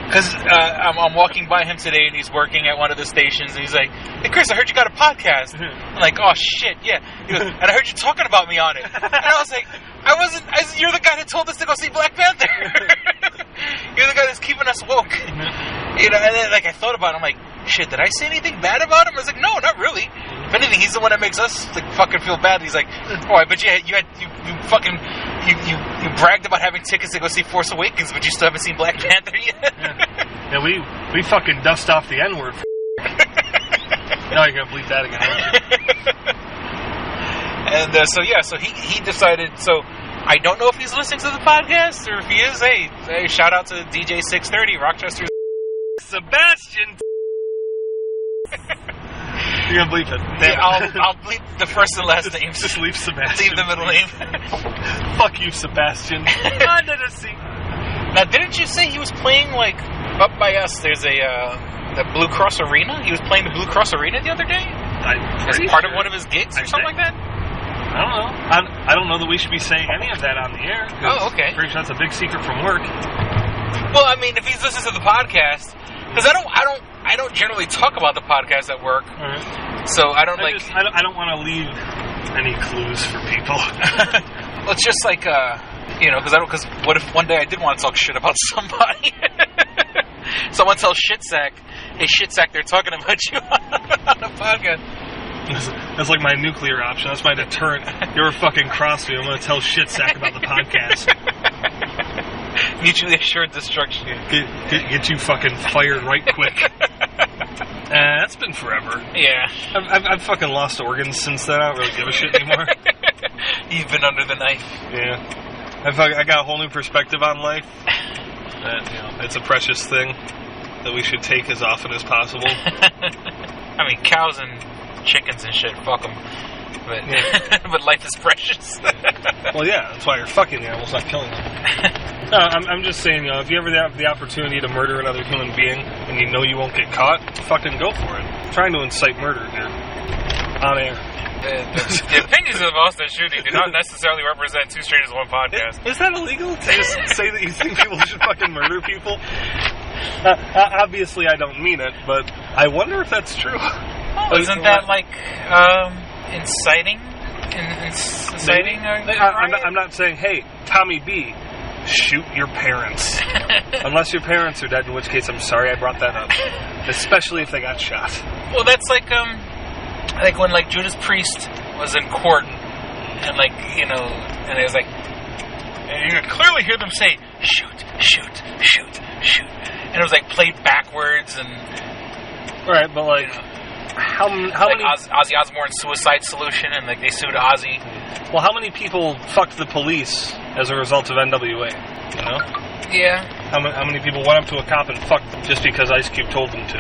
Because I'm walking by him today, and he's working at one of the stations, and he's like, "Hey, Chris, I heard you got a podcast." I'm like, "Oh shit, yeah." He goes, "And I heard you talking about me on it." And I was like, "You're the guy that told us to go see Black Panther. You're the guy that's keeping us woke." You know, and then like I thought about it, I'm like, "Shit, did I say anything bad about him?" I was like, "No, not really. If anything, he's the one that makes us like fucking feel bad." He's like, "Oh, I bet you bragged about having tickets to go see Force Awakens, but you still haven't seen Black Panther yet." Yeah, we fucking dust off the N-word. Now you're gonna bleep that again. And so he decided. So I don't know if he's listening to the podcast, or if he is. Hey, shout out to DJ 630 Rochester. Sebastian. You're gonna bleep it. Yeah, I'll bleep the first and last names. Just leave Sebastian. Leave the middle name. Fuck you, Sebastian. Under the sea. Now, didn't you say he was playing like up by us? There's the Blue Cross Arena. He was playing the Blue Cross Arena the other day. As part of one of his gigs or something like that. I don't know. I don't know that we should be saying any of that on the air. Oh, okay. Pretty sure that's a big secret from work. Well, I mean, if he's listening to the podcast, because I don't generally talk about the podcast at work, so I don't I don't want to leave any clues for people. Well, it's just like because what if one day I did want to talk shit about somebody? Someone tells Shitsack, "Hey Shitsack, they're talking about you on the podcast." That's like my nuclear option. That's my deterrent. You ever fucking cross me, I'm going to tell Shitsack about the podcast. Mutually assured destruction. Get you fucking fired right quick. That's been forever. Yeah. I've fucking lost organs since then. I don't really give a shit anymore. You've been under the knife. Yeah. I got a whole new perspective on life. It's a precious thing that we should take as often as possible. I mean, cows and chickens and shit, fuck them. But, but life is precious. Well, yeah, that's why you're fucking the animals, not killing them. No, I'm just saying, if you ever have the opportunity to murder another human being and you know you won't get caught, fucking go for it. I'm trying to incite murder here. On air. The opinions of us that shooting do not necessarily represent Two Strangers One Podcast. Is that illegal to just say that you think people should fucking murder people? Obviously, I don't mean it, but I wonder if that's true. Oh, isn't that like inciting? Inciting? I'm not saying, hey, Tommy B, shoot your parents. Unless your parents are dead, in which case I'm sorry I brought that up. Especially if they got shot. Well, that's like when like Judas Priest was in court and and it was like, and you could clearly hear them say, shoot, shoot, shoot, shoot. And it was like played backwards and... Right, but like... How many... Ozzy Osbourne's Suicide Solution, and like they sued Ozzy. Well, how many people fucked the police as a result of NWA? You know? Yeah. How many people went up to a cop and fucked just because Ice Cube told them to?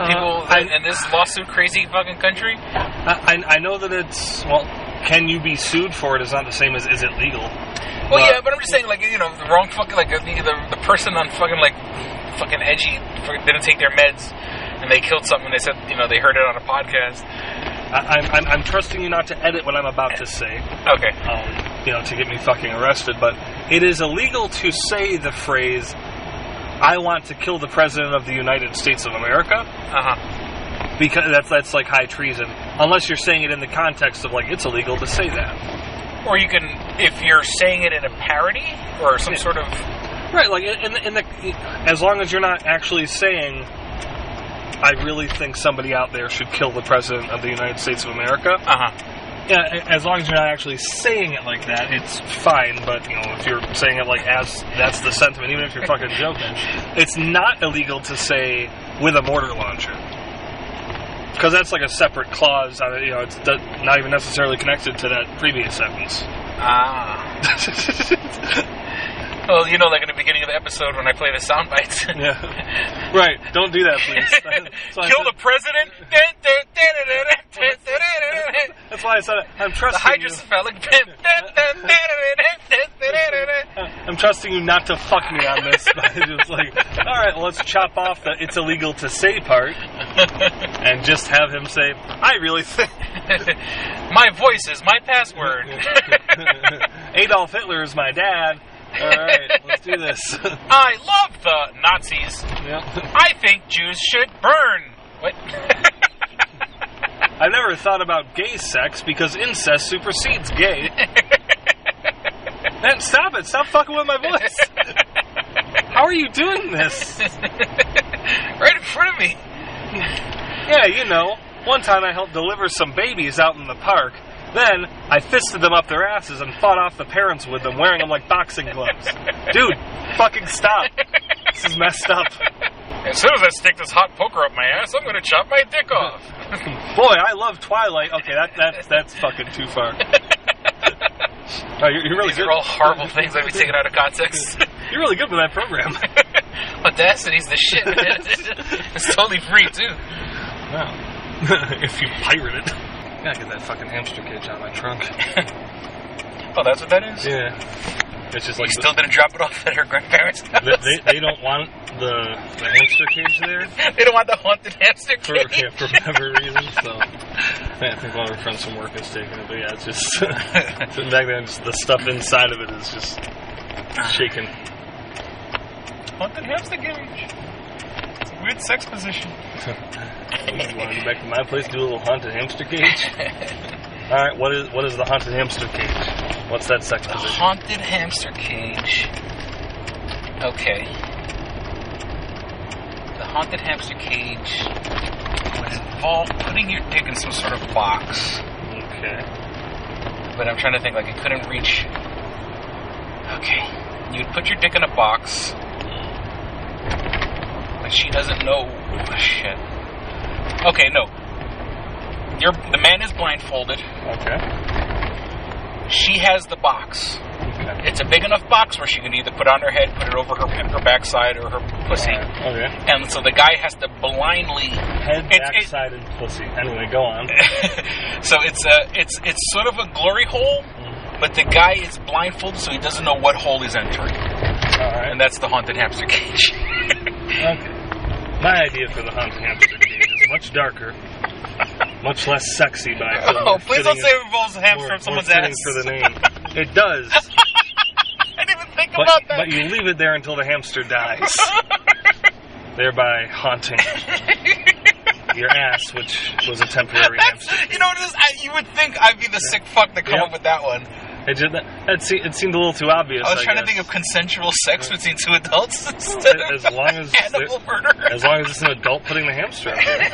People in this lawsuit crazy fucking country? I know that it's... Well, can you be sued for it is not the same as is it legal. Well, yeah, but I'm just saying, like, the wrong fucking... Like, the person on fucking, like, fucking edgy didn't take their meds. And they killed something, and they said, they heard it on a podcast. I'm trusting you not to edit what I'm about to say. Okay. To get me fucking arrested, but it is illegal to say the phrase, "I want to kill the President of the United States of America." Uh-huh. Because that's like high treason. Unless you're saying it in the context of, like, it's illegal to say that. Or you can, if you're saying it in a parody, or some sort of... Right, like, in the as long as you're not actually saying... I really think somebody out there should kill the President of the United States of America. Uh-huh. Yeah, as long as you're not actually saying it like that, it's fine. But, if you're saying it like as that's the sentiment, even if you're fucking joking, it's not illegal to say with a mortar launcher. Because that's like a separate clause. It's not even necessarily connected to that previous sentence. Well, like in the beginning of the episode when I play the sound bites. Yeah. Right. Don't do that, please. Kill the president. That's why I said I'm trusting the hydrocephalic. I'm trusting you not to fuck me on this. Just like, all right, well, let's chop off the "it's illegal to say" part and just have him say, "I really think my voice is my password." Adolf Hitler is my dad. Alright, let's do this. I love the Nazis. Yep. I think Jews should burn. What? I've never thought about gay sex because incest supersedes gay. Man, stop it. Stop fucking with my voice. How are you doing this? Right in front of me. Yeah, you know, one time I helped deliver some babies out in the park. Then, I fisted them up their asses and fought off the parents with them, wearing them like boxing gloves. Dude, fucking stop. This is messed up. As soon as I stick this hot poker up my ass, I'm gonna chop my dick off. Boy, I love Twilight. Okay, that's fucking too far. Oh, you're really These good. are all horrible things I've been taken out of context. You're really good with that program. Audacity's the shit, man. It's totally free, too. Wow. If you pirate it. Gotta get that fucking hamster cage out of my trunk. Oh, that's what that is? Yeah. It's just like you still didn't drop it off at her grandparents' house? They don't want the hamster cage there. They don't want the haunted hamster cage? For whatever reason, so I think one of our friends from work is taking it, but yeah, it's just sitting back there and just the stuff inside of it is just shaking. Haunted hamster cage. It's a weird sex position. You want to go back to my place, do a little haunted hamster cage? Alright, what is the haunted hamster cage? What's that sex position? The haunted hamster cage. Okay. The haunted hamster cage would involve putting your dick in some sort of box. Okay. But I'm trying to think, like, it couldn't reach... Okay. You'd put your dick in a box. But she doesn't know... Oh, shit. Okay, no. The man is blindfolded. Okay. She has the box. Okay. It's a big enough box where she can either put on her head, put it over her backside, or her pussy. Okay. And so the guy has to blindly head, backside, and pussy. Anyway, go on. So it's sort of a glory hole, but the guy is blindfolded, so he doesn't know what hole he's entering. All right. And that's the haunted hamster cage. Okay. My idea for the haunted hamster cage is much darker. Much less sexy, but I feel please don't say it involves a hamster up someone's ass. For the name. It does. I didn't even think about that. But you leave it there until the hamster dies. Thereby haunting your ass, which was a temporary hamster. You know what it is? You would think I'd be the sick fuck to come up with that one. It seemed a little too obvious. I was trying to think of consensual sex between two adults instead of animal murder. As long as it's an adult putting the hamster out there.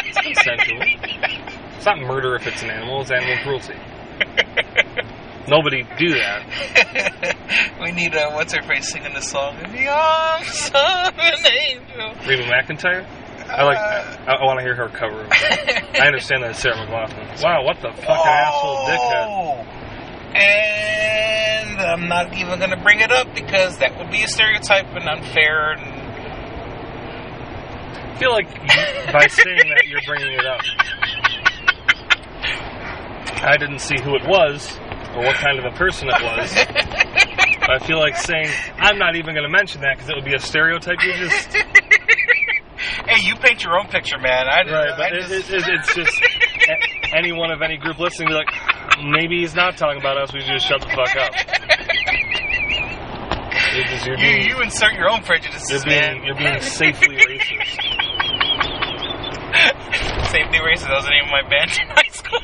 It's consensual. It's not murder if it's an animal, it's animal cruelty. Nobody do that. We need what's her face singing the song? In the arms of an angel. Reba McEntire? I want to hear her cover of it. I understand that it's Sarah McLachlan. Wow, what the fucking asshole dickhead. And I'm not even going to bring it up because that would be a stereotype and unfair. And I feel like by saying that you're bringing it up. I didn't see who it was or what kind of a person it was. I feel like saying I'm not even going to mention that because it would be a stereotype. You just hey, you paint your own picture, man. It's just anyone of any group listening be like, maybe he's not talking about us. We should just shut the fuck up. You insert your own prejudices, man. You're being safely racist. Safely racist. That was the name of my band in high school.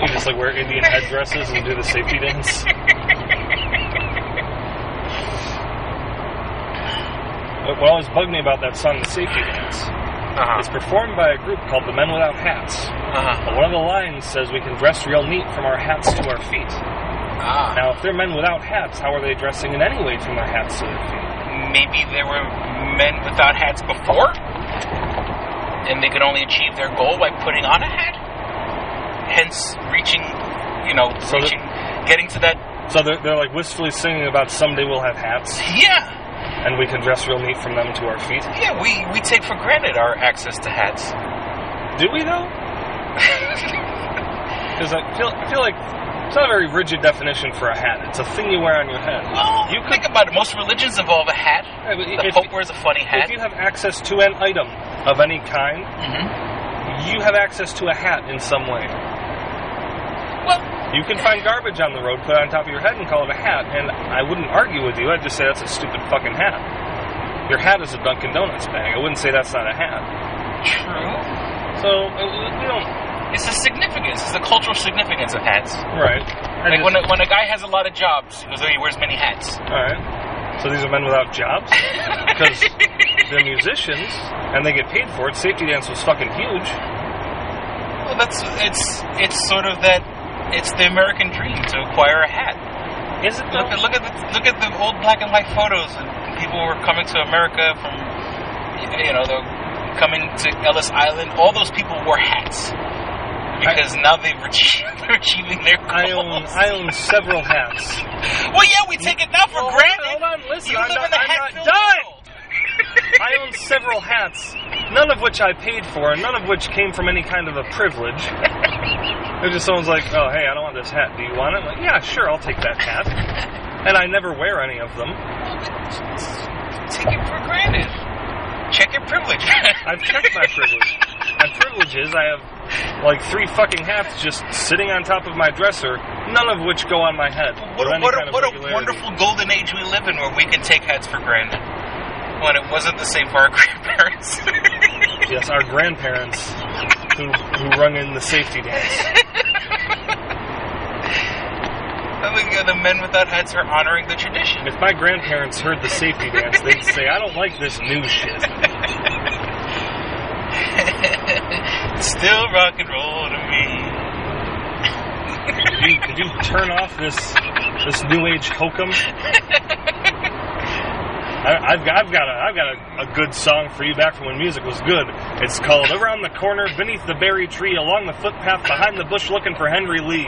You just like wear Indian headdresses and do the safety dance. What always bugged me about that song, The Safety Dance, it's performed by a group called the Men Without Hats. But one of the lines says we can dress real neat from our hats to our feet. Now, if they're men without hats, how are they dressing in any way from their hats to their feet? Maybe there were men without hats before, and they could only achieve their goal by putting on a hat. Hence, getting to that. So they're like wistfully singing about someday we'll have hats. Yeah. And we can dress real neat from them to our feet. Yeah, we take for granted our access to hats. Do we though? Because I feel like it's not a very rigid definition for a hat. It's a thing you wear on your head. Well, you think about it. Most religions involve a hat. Yeah, the Pope wears a funny hat. If you have access to an item of any kind, you have access to a hat in some way. Well, You can find garbage on the road, put it on top of your head, and call it a hat. And I wouldn't argue with you. I'd just say that's a stupid fucking hat. Your hat is a Dunkin' Donuts bag. I wouldn't say that's not a hat. True. So, we don't... It's the significance. It's the cultural significance of hats. Right. Like when a guy has a lot of jobs, he wears many hats. All right. So these are men without jobs? Because they're musicians, and they get paid for it. Safety dance was fucking huge. Well, it's sort of that. It's the American dream to acquire a hat. Is it though? Look at the old black and white photos, and people were coming to America from, they're coming to Ellis Island. All those people wore hats because now they're achieving their goals. I own several hats. Well, yeah, we take it now for granted. Hold on, listen. You I'm live in not the hat-filled done. world. I own several hats, none of which I paid for, and none of which came from any kind of a privilege. It just someone's like, oh, hey, I don't want this hat. Do you want it? I'm like, yeah, sure, I'll take that hat. And I never wear any of them. Take it for granted. Check your privilege. I've checked my privilege. My privilege is I have like 3 fucking hats just sitting on top of my dresser, none of which go on my head. What a wonderful golden age we live in where we can take hats for granted. When it wasn't the same for our grandparents. Yes, our grandparents who rung in the safety dance. I think the men without hats are honoring the tradition. If my grandparents heard the safety dance, they'd say, I don't like this new shit. Still rock and roll to me. Could you turn off this new age hokum? I've got a good song for you back from when music was good. It's called Around the Corner, Beneath the Berry Tree, Along the Footpath, Behind the Bush, Looking for Henry Lee.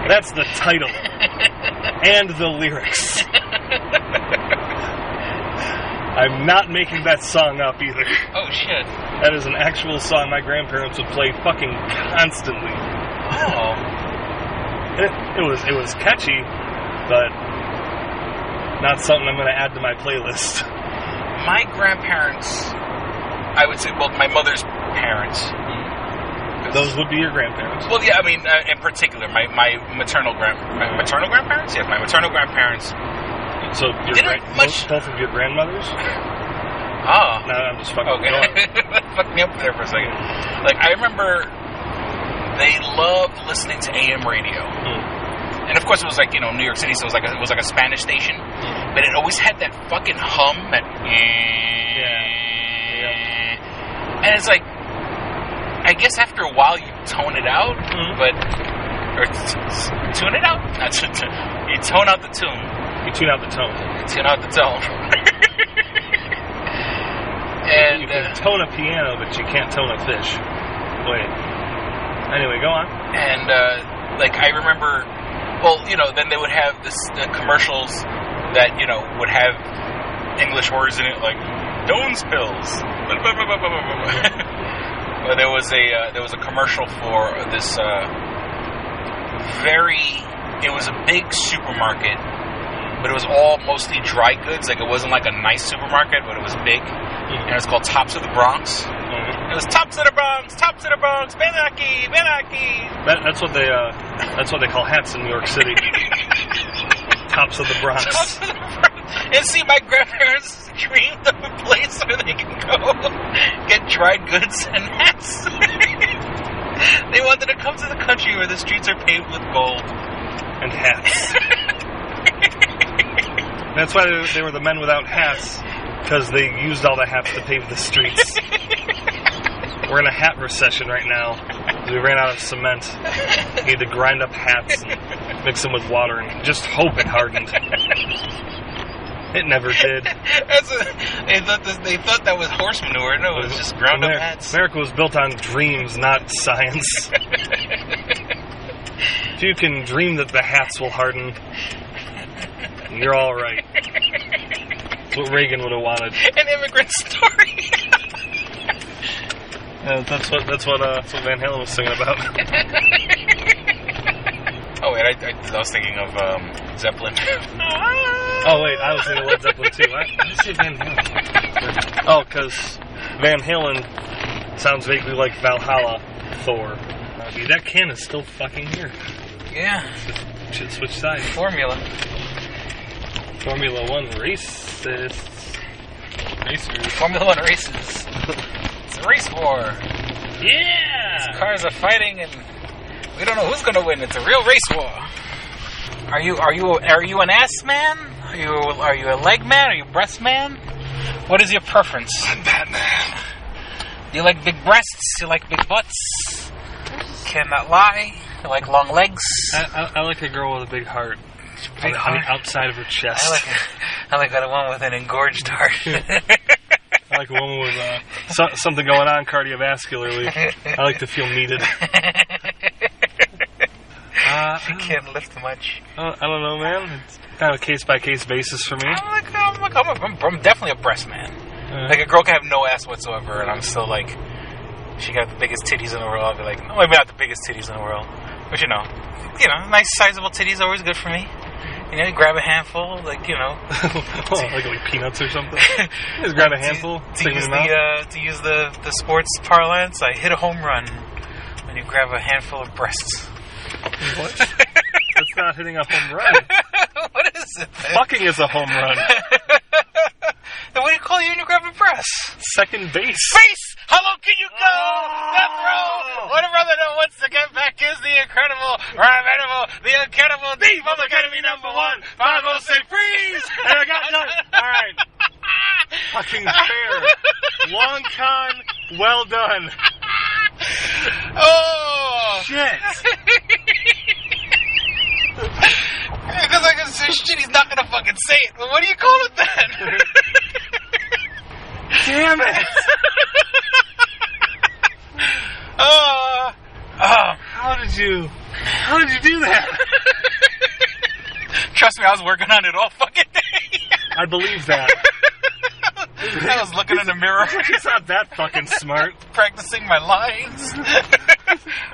That's the title. And the lyrics. I'm not making that song up either. Oh, shit. That is an actual song my grandparents would play fucking constantly. Oh. It was catchy, but not something I'm going to add to my playlist. My grandparents, I would say, well, my mother's parents. Those would be your grandparents. Well, yeah, I mean, in particular, my maternal grandparents? Yes, my maternal grandparents. So, both of your grandmothers? Oh. No, I'm just fucking going. Fuck me up there for a second. Like, I remember they loved listening to AM radio. And of course, it was like, New York City, so it was like a Spanish station. But it always had that fucking hum, that. Yeah. And it's like, I guess after a while you tone it out, or tune it out. You tone out the tune. You tune out the tone. You tune out the tone. And you can tone a piano, but you can't tone a fish. Wait. Anyway, go on. And I remember. Well, then they would have the commercials that, would have English words in it, like Doan's pills. Well, there was a commercial for this it was a big supermarket, but it was all mostly dry goods. Like, it wasn't like a nice supermarket, but it was big. And it was called Tops of the Bronx. It was Tops of the Bronx, Benaki. That's what they call hats in New York City. Tops of the Bronx. Tops of the Bronx. And see, my grandparents dreamed of a place where they can go get dried goods and hats. They wanted to come to the country where the streets are paved with gold. And hats. That's why they were the men without hats, because they used all the hats to pave the streets. We're in a hat recession right now. We ran out of cement. We need to grind up hats and mix them with water and just hope it hardened. It never did. They thought that was horse manure. No, it was just ground up hats. America was built on dreams, not science. If you can dream that the hats will harden, you're all right. That's what Reagan would have wanted. An immigrant story. That's what Van Halen was singing about. Oh wait, I was thinking of Zeppelin. Oh wait, I was thinking of Led Zeppelin too. Why did you say Van Halen? Oh, because Van Halen sounds vaguely like Valhalla, Thor. dude, that can is still fucking here. Yeah. Should switch sides. Formula 1 racist. Racers. Formula 1 races. It's a race war. Yeah! These cars are fighting and we don't know who's gonna win. It's a real race war. Are you an ass man? Are you a leg man? Are you a breast man? What is your preference? I'm Batman. You like big breasts? You like big butts? Cannot lie. You like long legs? I like a girl with a big heart. Big on the outside of her chest. I like a woman with an engorged heart. I like a woman with something going on cardiovascularly. I like to feel needed. She can't lift much. I don't know, man. It's kind of a case-by-case basis for me. I'm definitely a breast man. Like, a girl can have no ass whatsoever, and I'm still like, she got the biggest titties in the world. I'll be like, no, maybe not the biggest titties in the world. But, nice sizable titties are always good for me. You grab a handful, like like peanuts or something. Just grab a handful. To use the sports parlance, I hit a home run when you grab a handful of breasts. What? That's not hitting a home run. What is it then? Fucking is a home run. Then what do you call you when you grab a breast? Second base. Base! How low can you go? Death row! What a brother that wants to get back is the incredible, the incredible, the Public Enemy #1. 5-0, say freeze! And I got done. Alright. Fucking fair. Long con, well done. Oh! Shit. Because I can say shit, he's not gonna fucking say it. But what do you call it then? Damn it! How did you do that? Trust me, I was working on it all fucking day. I believe that. I was looking in the mirror. He's not that fucking smart. Practicing my lines.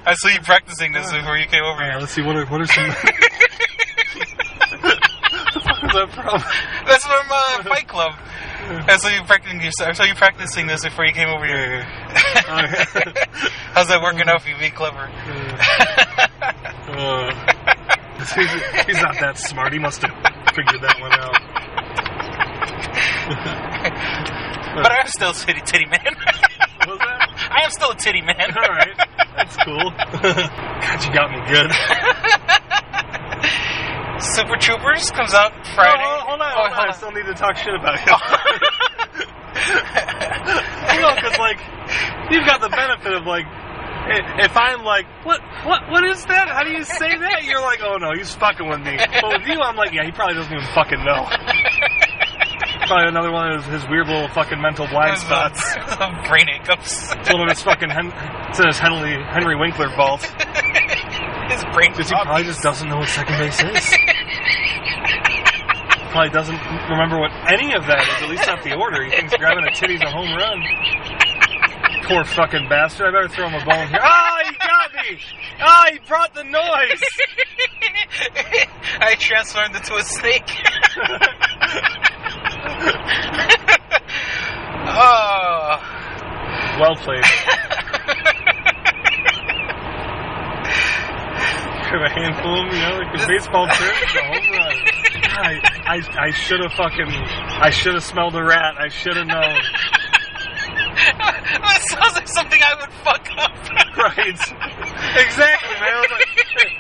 I saw you practicing this before you came over here. Let's see, what are some... What the fuck is that from? That's from Fight Club. I saw you practicing this before you came over here. How's that working out for you being clever? He's not that smart. He must have figured that one out. But I'm still a titty man. What was that? I am still a titty man. Alright. That's cool. God, you got me good. Super Troopers comes out Friday. Hold on. I still need to talk shit about him. Because, you've got the benefit of, if I'm like, what is that? How do you say that? You're like, oh no, he's fucking with me. But with you, I'm like, yeah, he probably doesn't even fucking know. Probably another one of his weird little fucking mental blind spots. Brain hiccups. It's one of his fucking Henry Winkler fault. His brain Because he probably just doesn't know what second base is. Probably doesn't remember what any of that is, at least not the order. He thinks grabbing a titty's a home run. Poor fucking bastard. I better throw him a bone here. He got me! He brought the noise! I transformed into a snake. Oh. Well played. Grab a handful of them, like a baseball term, it's a home run. I should have smelled a rat. I should have known. That sounds like something I would fuck up. Right. Exactly, man.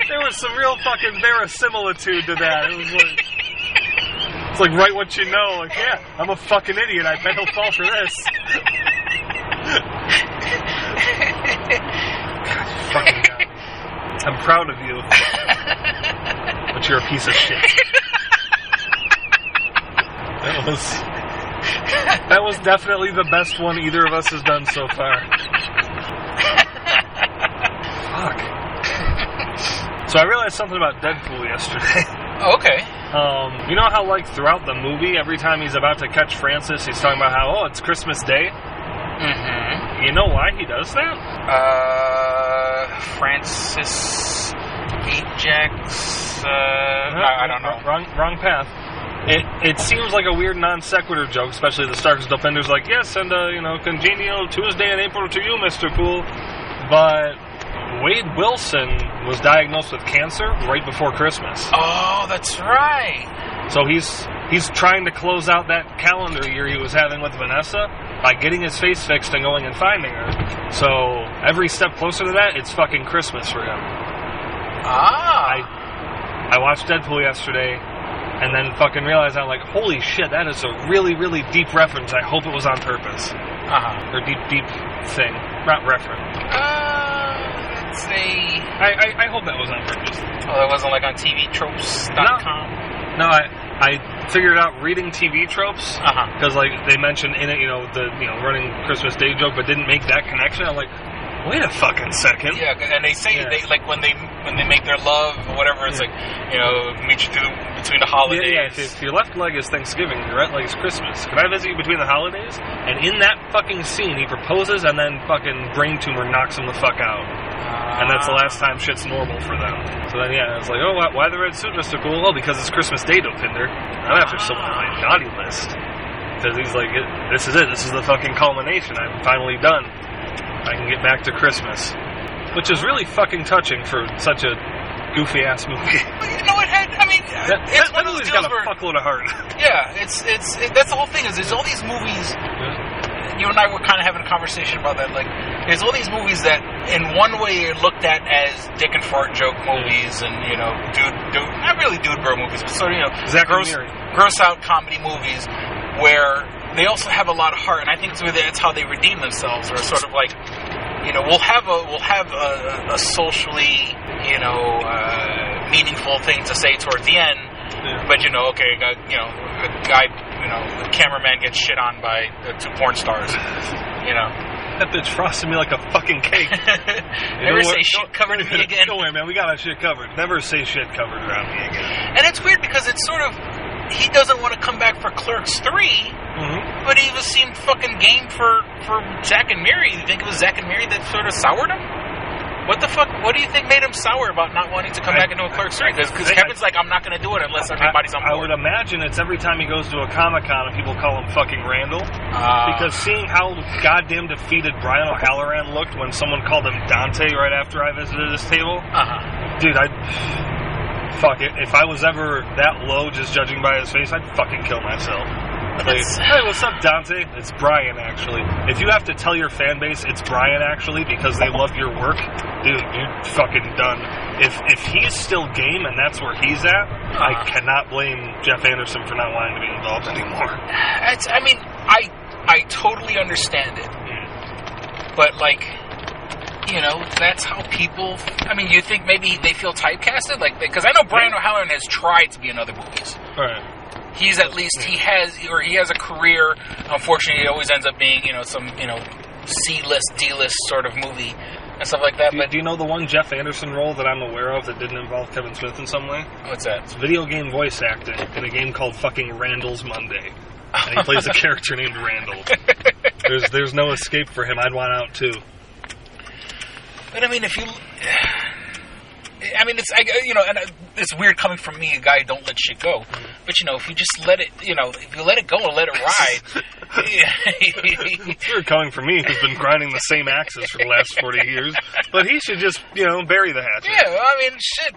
There was some real fucking verisimilitude to that. It's like write what you know. Like, yeah, I'm a fucking idiot. I bet he'll fall for this. God, you fucking guy. I'm proud of you. But you're a piece of shit. That was definitely the best one either of us has done so far. Fuck. So I realized something about Deadpool yesterday. Okay. You know how, throughout the movie, every time he's about to catch Francis, he's talking about how, it's Christmas Day? Mm-hmm. You know why he does that? Francis Ajax, I don't know. Wrong path. It seems like a weird non sequitur joke, especially the Stark's Defender's like, yes, and, congenial Tuesday in April to you, Mr. Poole. But Wade Wilson was diagnosed with cancer right before Christmas. Oh, that's right. So he's trying to close out that calendar year he was having with Vanessa by getting his face fixed and going and finding her. So every step closer to that, it's fucking Christmas for him. Ah. I watched Deadpool yesterday and then fucking realized, I'm like, holy shit, that is a really, really deep reference. I hope it was on purpose. Or deep thing. Not reference. Let's see. I hope that was on purpose. Oh, it wasn't like on TVtropes.com? No, I figured out reading TV tropes because like they mentioned in it, the running Christmas Day joke, but didn't make that connection. I'm like, wait a fucking second. Yeah, and they say they like when they make their love or whatever, it's like meet you between the holidays. Yeah. If your left leg is Thanksgiving, your right leg is Christmas. Can I visit you between the holidays? And in that fucking scene, he proposes, and then fucking brain tumor knocks him the fuck out. And that's the last time shit's normal for them. So then, I was like, oh, why the red suit, Mr. Cool? Oh, because it's Christmas Day, Dopinder. I'm after someone on my naughty list. Because he's like, this is it. This is the fucking culmination. I'm finally done. I can get back to Christmas. Which is really fucking touching for such a goofy-ass movie. You know what, Ed? I mean, it's that movie's got a fuckload of heart. Yeah, it's that's the whole thing, is there's all these movies... You and I were kind of having a conversation about that. Like, there's all these movies that, in one way, are looked at as dick and fart joke movies, and dude, not really dude bro movies, but sort of gross out comedy movies, where they also have a lot of heart, and I think it's how they redeem themselves, or sort of like, we'll have a socially, meaningful thing to say towards the end. But a guy, a cameraman gets shit on by 2 porn stars. That bitch frosted me like a fucking cake. Never say shit covered me again. Don't worry, man. We got our shit covered. Never say shit covered around me again. And it's weird because it's sort of, he doesn't want to come back for Clerks 3, but he seemed fucking game for Zack and Miri. You think it was Zack and Miri that sort of soured him? What the fuck? What do you think made him sour about not wanting to come back into a Clerks 3? Because Kevin's like, I'm not going to do it unless everybody's on board. I would imagine it's every time he goes to a Comic-Con and people call him fucking Randall. Because seeing how goddamn defeated Brian O'Halloran looked when someone called him Dante right after I visited his table. Dude, fuck it. If I was ever that low just judging by his face, I'd fucking kill myself. Like, hey, what's up, Dante? It's Brian, actually. If you have to tell your fan base it's Brian, actually, because they love your work, dude, you're fucking done. If he's still game and that's where he's at, I cannot blame Jeff Anderson for not wanting to be involved anymore. I totally understand it. But, like, that's how people... you think maybe they feel typecasted? Like, because I know Brian O'Halloran has tried to be in other movies. Right. He's at least, he has a career. Unfortunately, it always ends up being, some, C-list, D-list sort of movie and stuff like that. Do you know the one Jeff Anderson role that I'm aware of that didn't involve Kevin Smith in some way? What's that? It's video game voice acting in a game called fucking Randall's Monday. And he plays a character named Randall. There's no escape for him. I'd want out, too. But, if you... it's and it's weird coming from me, a guy who don't let shit go. But if you just let it, if you let it go and let it ride. It's weird coming from me, who's been grinding the same axes for the last 40 years. But he should just, bury the hatchet. Yeah, shit.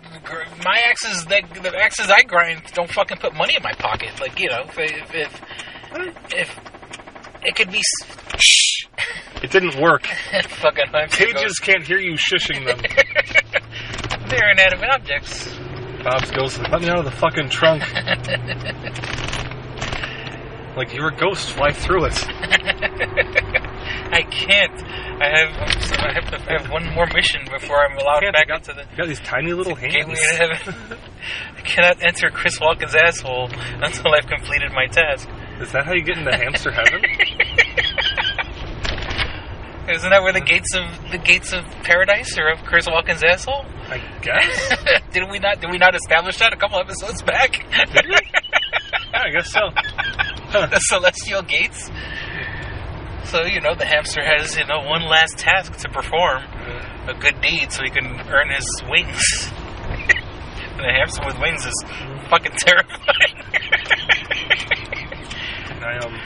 My axes, the axes I grind, don't fucking put money in my pocket. Like, if it could be. Shh. It didn't work. Fucking Cages can't hear you shushing them. They're inanimate objects. Bob's ghost. Let me out of the fucking trunk. Like you're a ghost. Fly through it. I can't. I have one more mission before I'm allowed back into the... You got these tiny little hands. I cannot enter Chris Walken's asshole until I've completed my task. Is that how you get into hamster heaven? Isn't that where the gates of paradise are, of Chris Walken's asshole? I guess. Did we not establish that a couple episodes back? Did we? Yeah, I guess so. Huh. The celestial gates. So the hamster has one last task to perform, a good deed, so he can earn his wings. And a hamster with wings is fucking terrifying.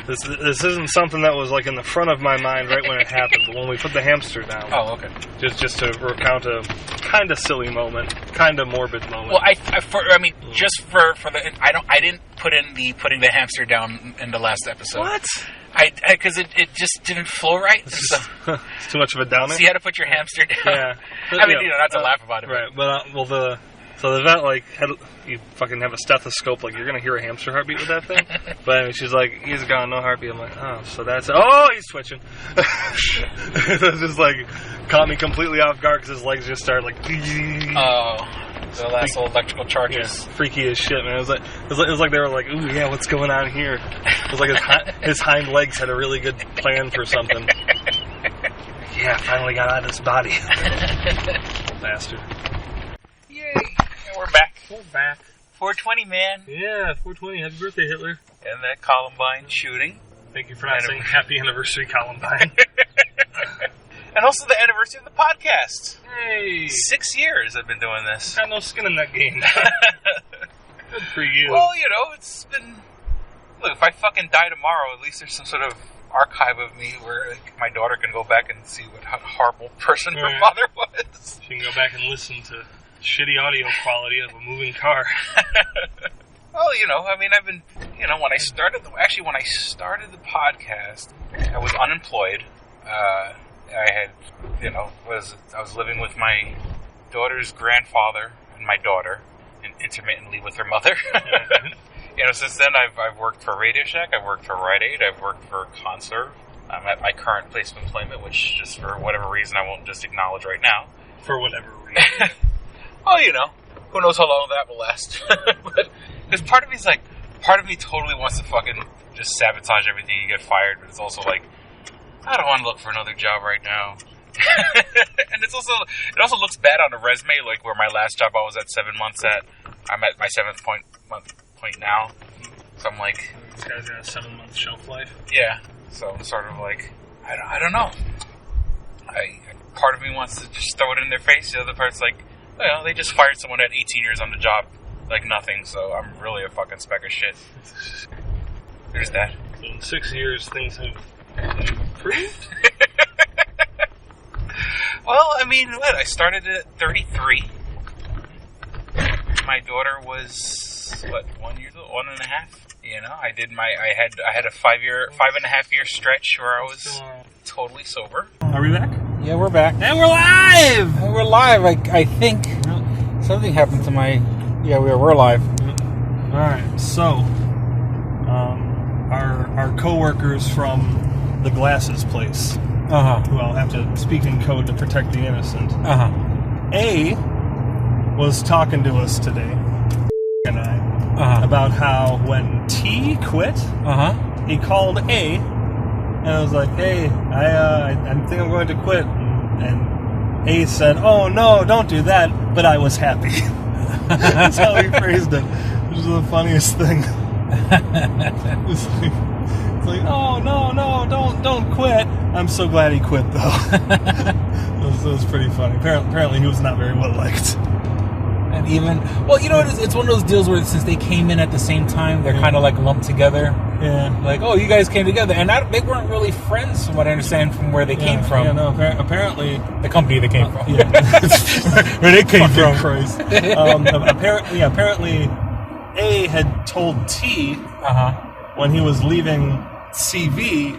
This isn't something that was like in the front of my mind right when it happened, but when we put the hamster down. Oh, okay. Just to recount a kind of silly moment, kind of morbid moment. Well, just for the I didn't put in the putting the hamster down in the last episode. What? Because it just didn't flow right. It's too much of a downer. So you had to put your hamster down. Yeah. Not to laugh about it. Right, but So the vet, you fucking have a stethoscope, you're going to hear a hamster heartbeat with that thing? But anyway, she's like, he's gone, no heartbeat. I'm like, oh, so that's it. Oh, he's twitching. It just, caught me completely off guard because his legs just started, the last little electrical charges. Yeah, freaky as shit, man. It was like they were like, ooh, yeah, what's going on here? It was like his hind legs had a really good plan for something. Yeah, finally got out of his body. Bastard. Yay. We're back. 420, man. Yeah, 420. Happy birthday, Hitler. And that Columbine shooting. Thank you for not saying happy anniversary, Columbine. And also the anniversary of the podcast. Hey. 6 years I've been doing this. Got no skin in that game. Good for you. Well, it's been... Look, if I fucking die tomorrow, at least there's some sort of archive of me where my daughter can go back and see what a horrible person her father was. She can go back and listen to shitty audio quality of a moving car. Well, I've been, when I started the podcast, I was unemployed. I was living with my daughter's grandfather and my daughter, and intermittently with her mother. Since then I've worked for Radio Shack, I've worked for Rite Aid, I've worked for Conserve. I'm at my current place of employment, which just for whatever reason I won't just acknowledge right now. For whatever reason. Well, who knows how long that will last. But because part of me totally wants to fucking just sabotage everything and get fired, but it's also like, I don't want to look for another job right now. And it also looks bad on a resume, where my last job I was at 7 months at. I'm at my 7th month now. So I'm like, this guy's got a 7-month shelf life. Yeah. So I'm sort of like, I don't know. Part of me wants to just throw it in their face. The other part's like, well, they just fired someone at 18 years on the job, like nothing. So I'm really a fucking speck of shit. There's that. So in 6 years, things have improved. Well, I started at 33. My daughter was 1 year old, 1.5. I had a 5.5 year stretch where I was totally sober. Are we back? Yeah, we're back. And we're live! And we're live. I think something happened to my... Yeah, we're live. Alright, so our co-workers from the glasses place, who I'll have to speak in code to protect the innocent, A was talking to us today, and I, about how when T quit, he called A, and I was like, hey, I think I'm going to quit. And A said, oh no, don't do that, but I was happy. That's how he phrased it, which is the funniest thing. It's like, oh no, don't quit. I'm so glad he quit though. It was pretty funny. Apparently he was not very well liked. And even, well, it's one of those deals where since they came in at the same time, they're kind of lumped together. Yeah. Like, oh, you guys came together. And they weren't really friends, from what I understand, from where they came from. Yeah, no, apparently... The company they came from. Yeah. Where they came from. Christ. Apparently, A had told T, when he was leaving CV...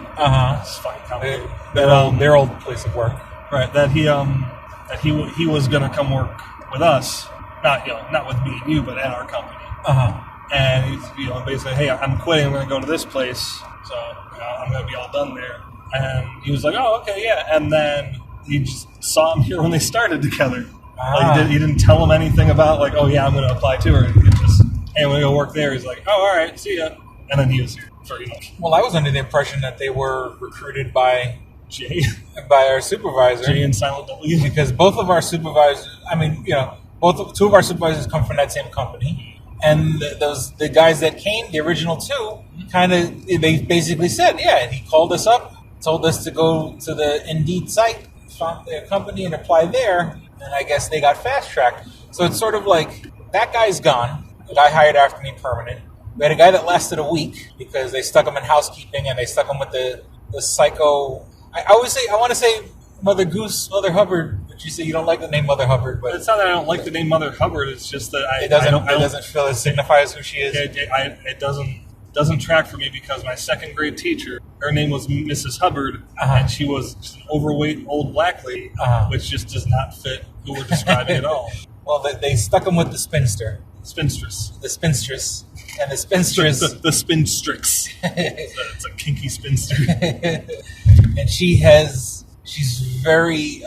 It's fine. Their old place of work. Right, that he was going to come work with us. Not with me and you, but at our company. And he's basically, hey, I'm quitting. I'm going to go to this place, so I'm going to be all done there. And he was like, oh, okay, yeah. And then he just saw him here when they started together. He didn't tell him anything about oh yeah, I'm going to apply to her. He just, hey, I'm going to go work there. He's like, oh, all right, see ya. And then he was here. Well, I was under the impression that they were recruited by Jay, by our supervisor, Jay and Silent W, because both of our supervisors, two of our supervisors come from that same company. And the guys that came, the original two, they basically said, yeah, he called us up, told us to go to the Indeed site, found their company and apply there, and I guess they got fast-tracked. So it's sort of like, that guy's gone, the guy hired after me permanent, We had a guy that lasted a week because they stuck him in housekeeping and they stuck him with the psycho. I want to say Mother Goose, Mother Hubbard, but you say you don't like the name Mother Hubbard. But it's not that I don't like the name Mother Hubbard. It's just that it doesn't feel it signifies who she is. It doesn't track for me because my second grade teacher, her name was Mrs. Hubbard, and she was just an overweight old black lady, which just does not fit who we're describing at all. Well, they stuck him with the spinster. Spinstress. The spinstress. And the spinstress. The spinstrix. It's a kinky spinster. And she's very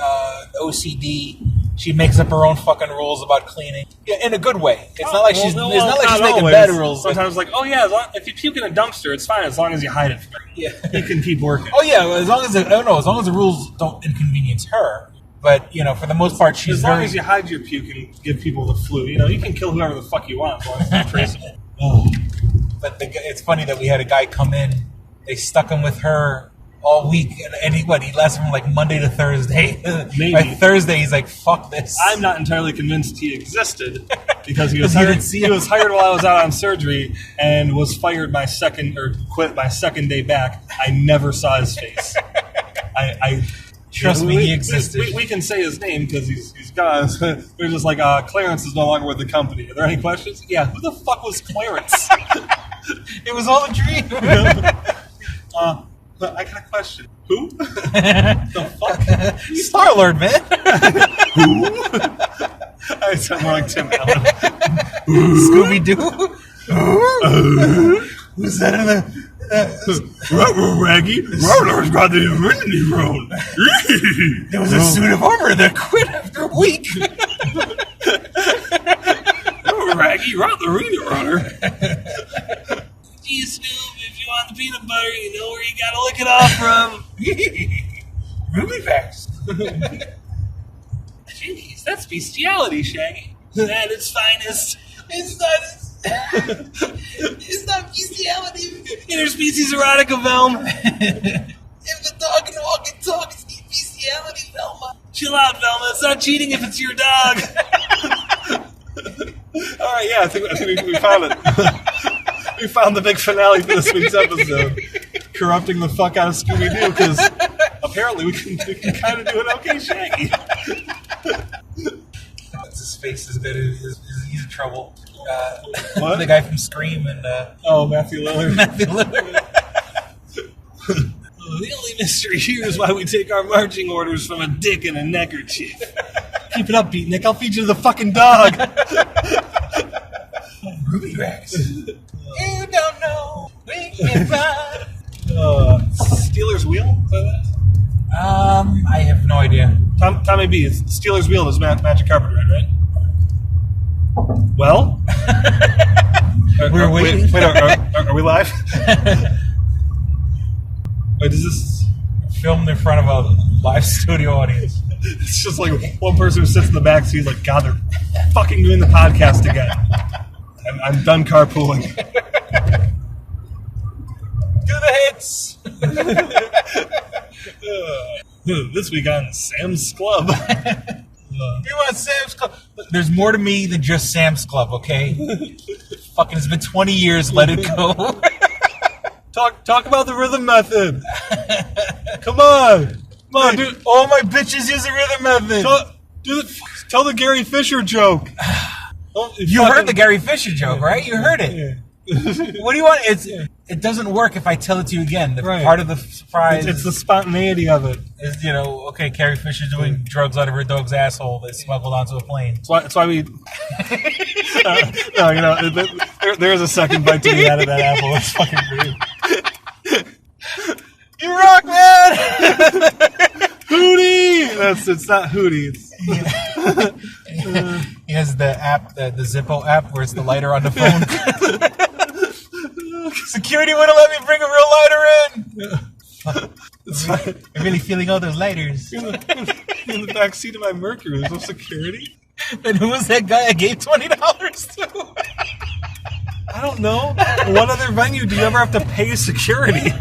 OCD. She makes up her own fucking rules about cleaning. Yeah, in a good way. It's not like she's making bad rules. Sometimes like, oh yeah, if you puke in a dumpster, it's fine as long as you hide it from her. Yeah. You can keep working. Oh yeah, as long as the rules don't inconvenience her. But, for the most part, she's as long as you hide your puke and give people the flu. You can kill whoever the fuck you want as long as it's not traceable. But it's funny that we had a guy come in. They stuck him with her all week, and he lasted from like Monday to Thursday. Maybe. By Thursday, he's like, "Fuck this." I'm not entirely convinced he existed because he was hired while I was out on surgery and was fired quit my second day back. I never saw his face. Trust me, he existed. We can say his name because he's gone. We're just like, Clarence is no longer with the company. Are there any questions? Yeah, who the fuck was Clarence? It was all a dream. But I got a question. Who? The fuck? Star-Lord, man. Who? I sound more like Tim Allen. Scooby Doo. Who's that in the... Raggy, Roller's got the Infinity Road. There was a suit of armor that quit after a week. Raggy, run the Reno Runner. Gee, Snoop, if you want the peanut butter, you know where you gotta lick it off from. Ruby facts. Jeez, that's bestiality, Shaggy. At its finest. It's not bestiality. Interspecies erotica, Velma. If the dog can walk and talk, it's not bestiality, Velma. Chill out, Velma. It's not cheating if it's your dog. All right, yeah, I think we found it. We found the big finale for this week's episode. Corrupting the fuck out of Scooby Doo because apparently we can kind of do an okay Shaggy. His face is good. He's in trouble. What? The guy from Scream and Matthew Lillard. Matthew Lillard. The only mystery here is why we take our marching orders from a dick and a neckerchief. Keep it up, Beatnik. I'll feed you to the fucking dog. Ruby Rex. You don't know. We can run. Steelers Wheel? I have no idea. Tommy B. It's Steelers Wheel is Magic Carpet Ride, right? Well? We're waiting. Wait, are we live? Wait, is this filmed in front of a live studio audience? It's just like one person who sits in the back seat like, God, they're fucking doing the podcast again. I'm done carpooling. Do the hits! This week on Sam's Club. You want Sam's Club? There's more to me than just Sam's Club, okay? Fucking, it's been 20 years, let it go. Talk about the rhythm method. Come on, dude. All my bitches use the rhythm method. Tell the Gary Fisher joke. You heard the Gary Fisher joke, right? You heard it. Yeah. What do you want? It doesn't work if I tell it to you again. Part of the surprise. It's the spontaneity of it. Is, okay, Carrie Fisher's doing drugs out of her dog's asshole that's smuggled onto a plane. That's why we. There's a second bite to be out of that apple. It's fucking great. You rock, man! Hootie! It's not Hootie. He has the app, the Zippo app, where it's the lighter on the phone. Security wouldn't let me bring a real lighter in. I'm really feeling all those lighters. In the back seat of my Mercury, there's no security. And who was that guy I gave $20 to? I don't know. What other venue do you ever have to pay security?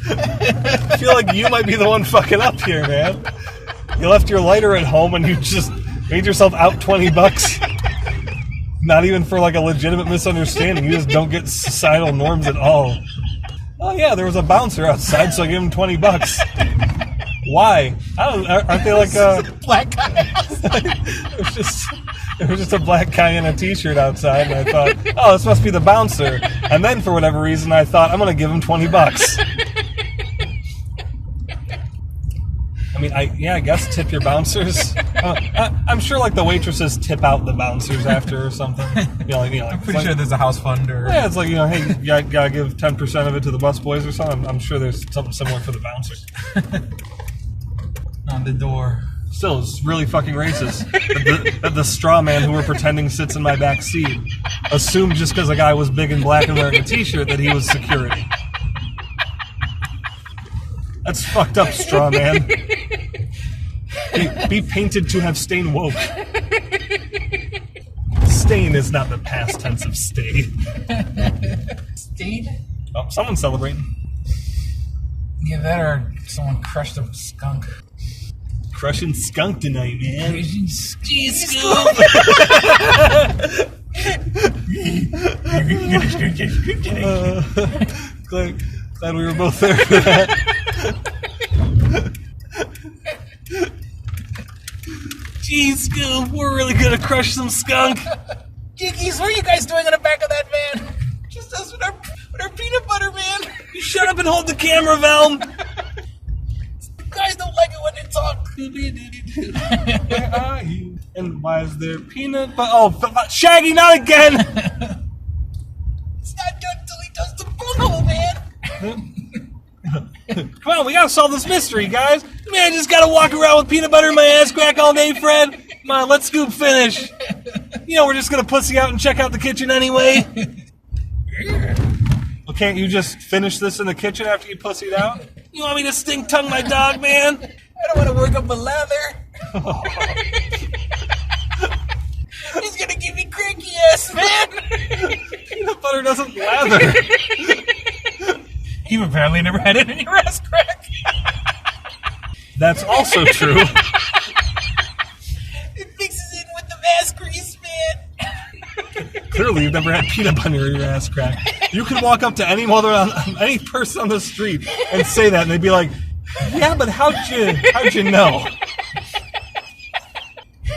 I feel like you might be the one fucking up here, man. You left your lighter at home and you just made yourself out $20. Not even for like a legitimate misunderstanding. You just don't get societal norms at all. Oh yeah, there was a bouncer outside, so I gave him $20. Why? Aren't they like a black guy? It was just a black guy in a t-shirt outside, and I thought, oh, this must be the bouncer. And then for whatever reason, I thought, I'm going to give him $20. I mean, I guess tip your bouncers. I'm sure like the waitresses tip out the bouncers after or something. I'm pretty sure there's a house fund or... Yeah, it's like, hey, you gotta give 10% of it to the busboys or something. I'm sure there's something similar for the bouncers. On the door. Still, it's really fucking racist that the straw man who we're pretending sits in my back seat assumed just because a guy was big and black and wearing a t-shirt that he was security. That's fucked up, straw man. Be painted to have stain woke. Stain is not the past tense of stay. Stain? Oh, someone's celebrating. Yeah, that or someone crushed a skunk. Crushing skunk tonight, man. Glad we were both there for that. Jeez, Scoob, we're really gonna crush some skunk. Jiggies, what are you guys doing in the back of that van? Just us with our peanut butter, man. You shut up and hold the camera, Val. Guys don't like it when they talk. Where are you? And why is there peanut butter? Oh, Shaggy, not again! It's not done until he does the bunghole, man. Come on, we gotta solve this mystery, guys. Man, I just gotta walk around with peanut butter in my ass crack all day, Fred. Come on, let Scoop finish. We're just gonna pussy out and check out the kitchen anyway. Well, can't you just finish this in the kitchen after you pussied out? You want me to stink tongue my dog, man? I don't want to work up a lather. He's gonna give me cranky ass, man. Peanut butter doesn't lather. You've apparently never had it in your ass crack. That's also true. It mixes in with the ass grease, man. Clearly, you've never had peanut butter in your ass crack. You could walk up to any person on the street and say that, and they'd be like, "Yeah, but how'd you know?"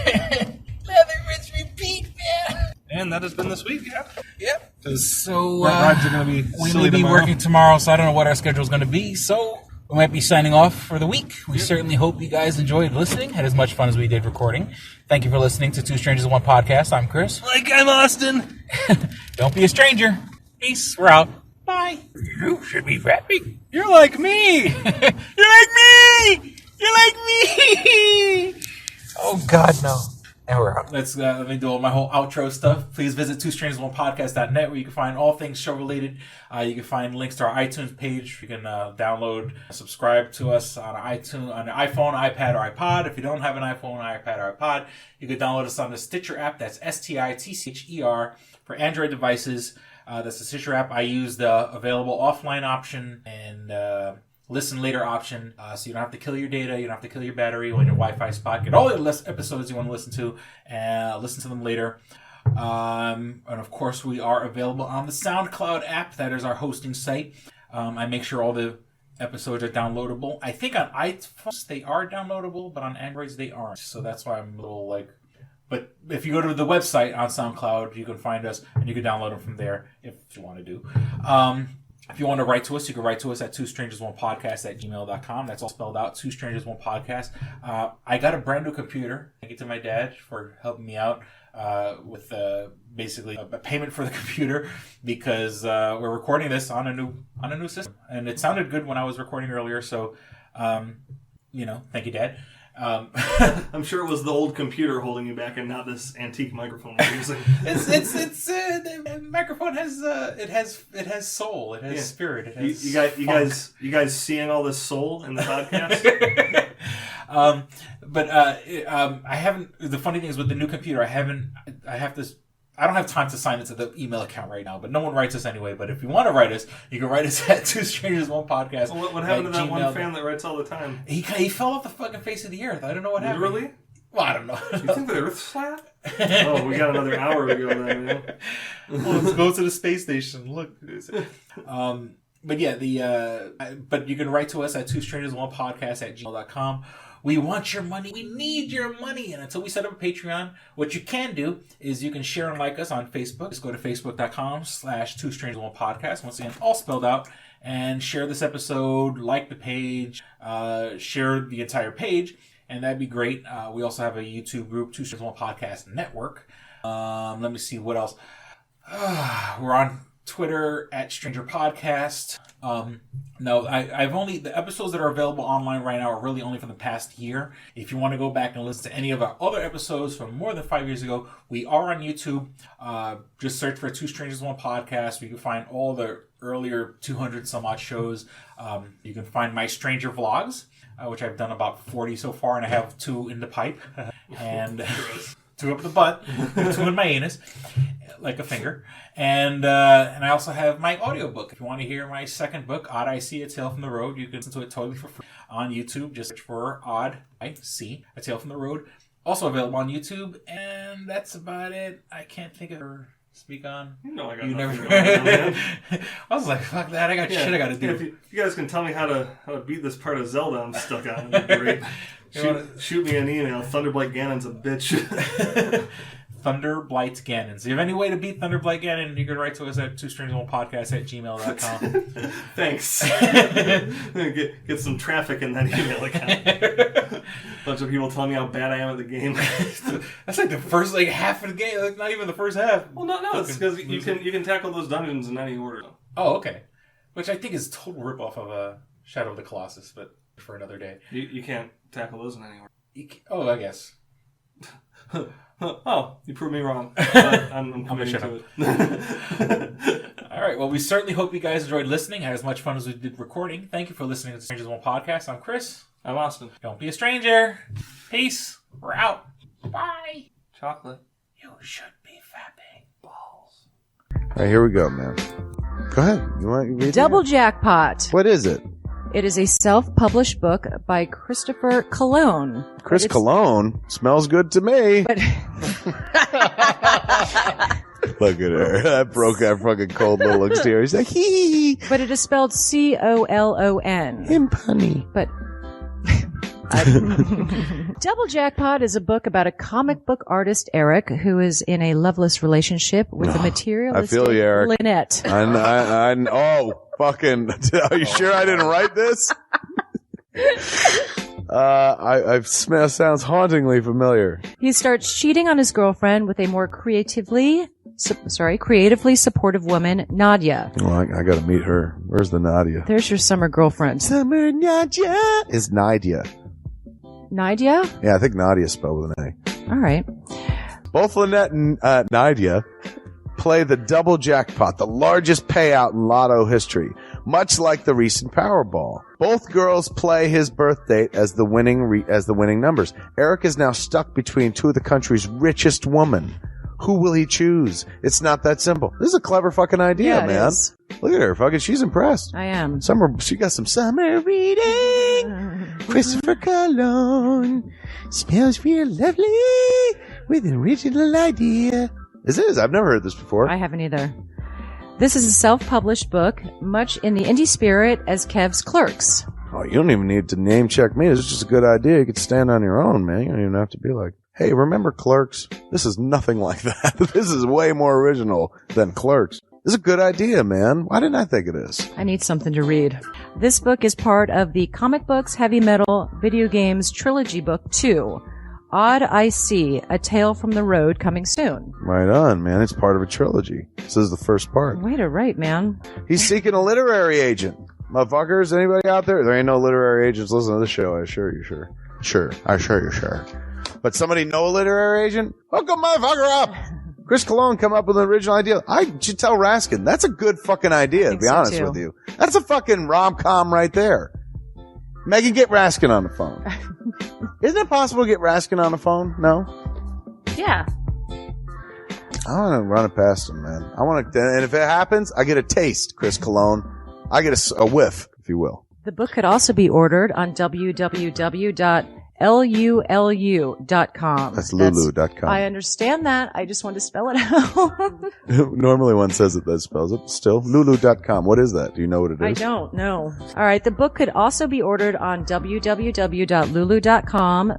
Lather, rinse, repeat, man. And that has been this week, yeah. Yep. So rides are going to be we silly may be tomorrow. working tomorrow, so I don't know what our schedule is going to be. So we might be signing off for the week. We certainly hope you guys enjoyed listening, had as much fun as we did recording. Thank you for listening to Two Strangers in One Podcast. I'm Chris. Like I'm Austin. Don't be a stranger. Peace. We're out. Bye. You should be rapping. You're like me. You're like me. You're like me. Oh God, no. And we're out. Let me do all my whole outro stuff. Please visit twostrangersonepodcast.net where you can find all things show related. You can find links to our iTunes page. You can download, subscribe to us on iTunes, on your iPhone, iPad, or iPod. If you don't have an iPhone, iPad, or iPod, you can download us on the Stitcher app. That's STITCHER for Android devices. That's the Stitcher app. I use the available offline option and listen later option, so you don't have to kill your data, you don't have to kill your battery when your Wi-Fi spot. Get all the episodes you want to listen to, and listen to them later. And of course, we are available on the SoundCloud app. That is our hosting site. I make sure all the episodes are downloadable. I think on iPhones they are downloadable, but on Androids they aren't. So that's why I'm a little like... But if you go to the website on SoundCloud, you can find us, and you can download them from there if you want to do. If you want to write to us, you can write to us at twostrangersonepodcast@gmail.com. That's all spelled out, twostrangersonepodcast. I got a brand new computer. Thank you to my dad for helping me out with basically a payment for the computer because we're recording this on a new system, and it sounded good when I was recording earlier. So, thank you, Dad. I'm sure it was the old computer holding you back and not this antique microphone we're using. The microphone has soul. It has spirit. It has you guys seeing all this soul in the podcast? I haven't. The funny thing is with the new computer, I don't have time to sign into the email account right now, but no one writes us anyway. But if you want to write us, you can write us at twostrangersonepodcast. Well, what happened to that one fan that writes all the time? He fell off the fucking face of the earth. I don't know what happened. Really? Well, I don't know. You think the Earth's flat? Oh, we got another hour to go then, man. Well, let's go to the space station. Look. But yeah, but you can write to us at twostrangersonepodcast@gmail.com. We want your money. We need your money. And until we set up a Patreon, what you can do is you can share and like us on Facebook. Just go to facebook.com/twostrangersonepodcast. Once again, all spelled out. And share this episode, like the page, share the entire page. And that'd be great. We also have a YouTube group, Two Strangers One Podcast Network. Let me see what else. We're on Twitter at Stranger Podcast. The episodes that are available online right now are really only from the past year. If you want to go back and listen to any of our other episodes from more than 5 years ago, we are on YouTube. Just search for Two Strangers One Podcast. You can find all the earlier 200 some odd shows. You can find my Stranger Vlogs, which I've done about 40 so far, and I have 2 in the pipe, and 2 up the butt, 2 in my anus, like a finger. And I also have my audiobook. If you want to hear my second book, Odd I See, A Tale from the Road, you can listen to it totally for free on YouTube. Just search for Odd I See, A Tale from the Road. Also available on YouTube, and that's about it. I can't think of her speak on. No, I got nothing going on, man. I was like, fuck that, I got shit I got to do. If you guys can tell me how to beat this part of Zelda I'm stuck on, that'd be great. Shoot me an email. Thunderblight Ganon's a bitch. Thunderblight Ganon. So if you have any way to beat Thunderblight Ganon, you can write to us at twostrangersonepodcast@gmail.com. Thanks. Get some traffic in that email account. Bunch of people telling me how bad I am at the game. That's like the first half of the game. Like not even the first half. Well, no, it's because you can tackle those dungeons in any order. Oh, okay. Which I think is a total ripoff of Shadow of the Colossus, but for another day. You can't tackle those in any order. Oh, I guess. Oh, you proved me wrong. I'm committing to it. All right. Well, we certainly hope you guys enjoyed listening, had as much fun as we did recording. Thank you for listening to the Strangers One Podcast. I'm Chris. I'm Austin. Don't be a stranger. Peace. We're out. Bye. Chocolate. You should be fapping balls. All right, here we go, man. Go ahead. You want to read Double Jackpot. What is it? It is a self-published book by Christopher Cologne. Chris Cologne? Smells good to me. But look at her. That broke that fucking cold little exterior. He's like, hee. But it is spelled Colon. Him punny. But Double Jackpot is a book about a comic book artist, Eric, who is in a loveless relationship with a materialistic I feel you, Eric. Lynette. Oh, fucking. Are you sure I didn't write this? Sounds hauntingly familiar. He starts cheating on his girlfriend with a more creatively supportive woman, Nadia. Well, I gotta meet her. Where's the Nadia? There's your summer girlfriend. Summer Nadia is Nadia. Nadia? Yeah, I think Nadia spelled with an A. All right. Both Lynette and Nadia play the double jackpot, the largest payout in lotto history, much like the recent Powerball. Both girls play his birth date as the winning numbers. Eric is now stuck between two of the country's richest women. Who will he choose? It's not that simple. This is a clever fucking idea, man. Is. Look at her. Fucking, she's impressed. I am. She got some summer reading. Christopher Cologne smells real lovely with an original idea. This is. I've never heard this before. I haven't either. This is a self-published book, much in the indie spirit as Kev's Clerks. Oh, you don't even need to name check me. This is just a good idea. You could stand on your own, man. You don't even have to be like, hey, remember Clerks? This is nothing like that. This is way more original than Clerks. This is a good idea, man. Why didn't I think of this? I need something to read. This book is part of the Comic Books, Heavy Metal, Video Games Trilogy Book 2. Odd I See, A Tale from the Road, coming soon. Right on, man. It's part of a trilogy. This is the first part. Way to write, man. He's seeking a literary agent. Motherfuckers, anybody out there? There ain't no literary agents listening to the show. I assure you, sure. Sure. I assure you, sure. But somebody know a literary agent? Hook a motherfucker up! Chris Cologne come up with an original idea. I should tell Raskin. That's a good fucking idea, to be honest with you. That's a fucking rom-com right there. Megan, get Raskin on the phone. Isn't it possible to get Raskin on the phone? No? Yeah. I want to run it past him, man. And if it happens, I get a taste, Chris Cologne. I get a whiff, if you will. The book could also be ordered on www.amazon.com. LULU.com. That's Lulu.com. I understand that. I just want to spell it out. Normally one says it that spells it. Still, Lulu.com. What is that? Do you know what it is? I don't know. All right. The book could also be ordered on www.lulu.com.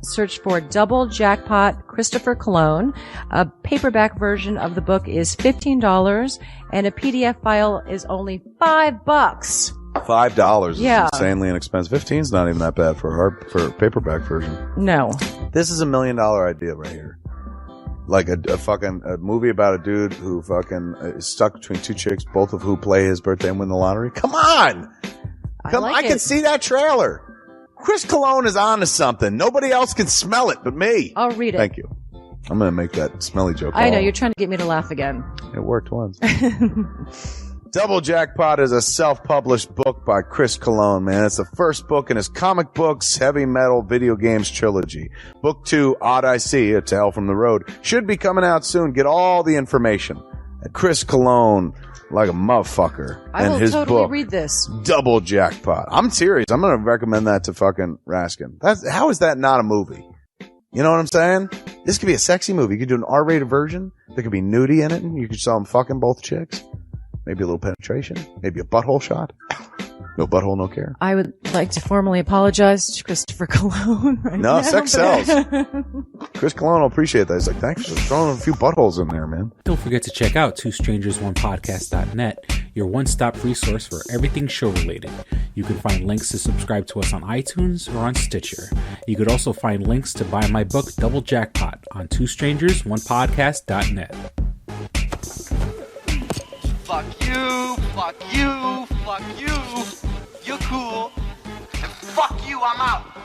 Search for Double Jackpot Christopher Cologne. A paperback version of the book is $15 and a PDF file is only $5. $5 is Yeah. insanely inexpensive. 15's not even that bad for a paperback version. No. This is $1 million idea right here. Like a movie about a dude who fucking is stuck between two chicks, both of who play his birthday and win the lottery. Come on! I can see that trailer. Chris Cologne is on to something. Nobody else can smell it but me. I'll read it. Thank you. I'm going to make that smelly joke. I know. You're trying to get me to laugh again. It worked once. Double Jackpot is a self-published book by Chris Cologne, man. It's the first book in his comic books, heavy metal, video games trilogy. Book 2, Odd I See, A Tale from the Road, should be coming out soon. Get all the information at Chris Cologne, like a motherfucker. I will his totally book, read this. Double Jackpot. I'm serious. I'm going to recommend that to fucking Raskin. How is that not a movie? You know what I'm saying? This could be a sexy movie. You could do an R-rated version. There could be nudie in it, and you could show them fucking both chicks. Maybe a little penetration. Maybe a butthole shot. No butthole, no care. I would like to formally apologize to Christopher Cologne right now. No, sex sells. Chris Cologne will appreciate that. He's like, thanks for throwing a few buttholes in there, man. Don't forget to check out twostrangersonepodcast.net, your one-stop resource for everything show-related. You can find links to subscribe to us on iTunes or on Stitcher. You could also find links to buy my book, Double Jackpot, on twostrangersonepodcast.net. Fuck you, fuck you, fuck you. You're cool. And fuck you, I'm out.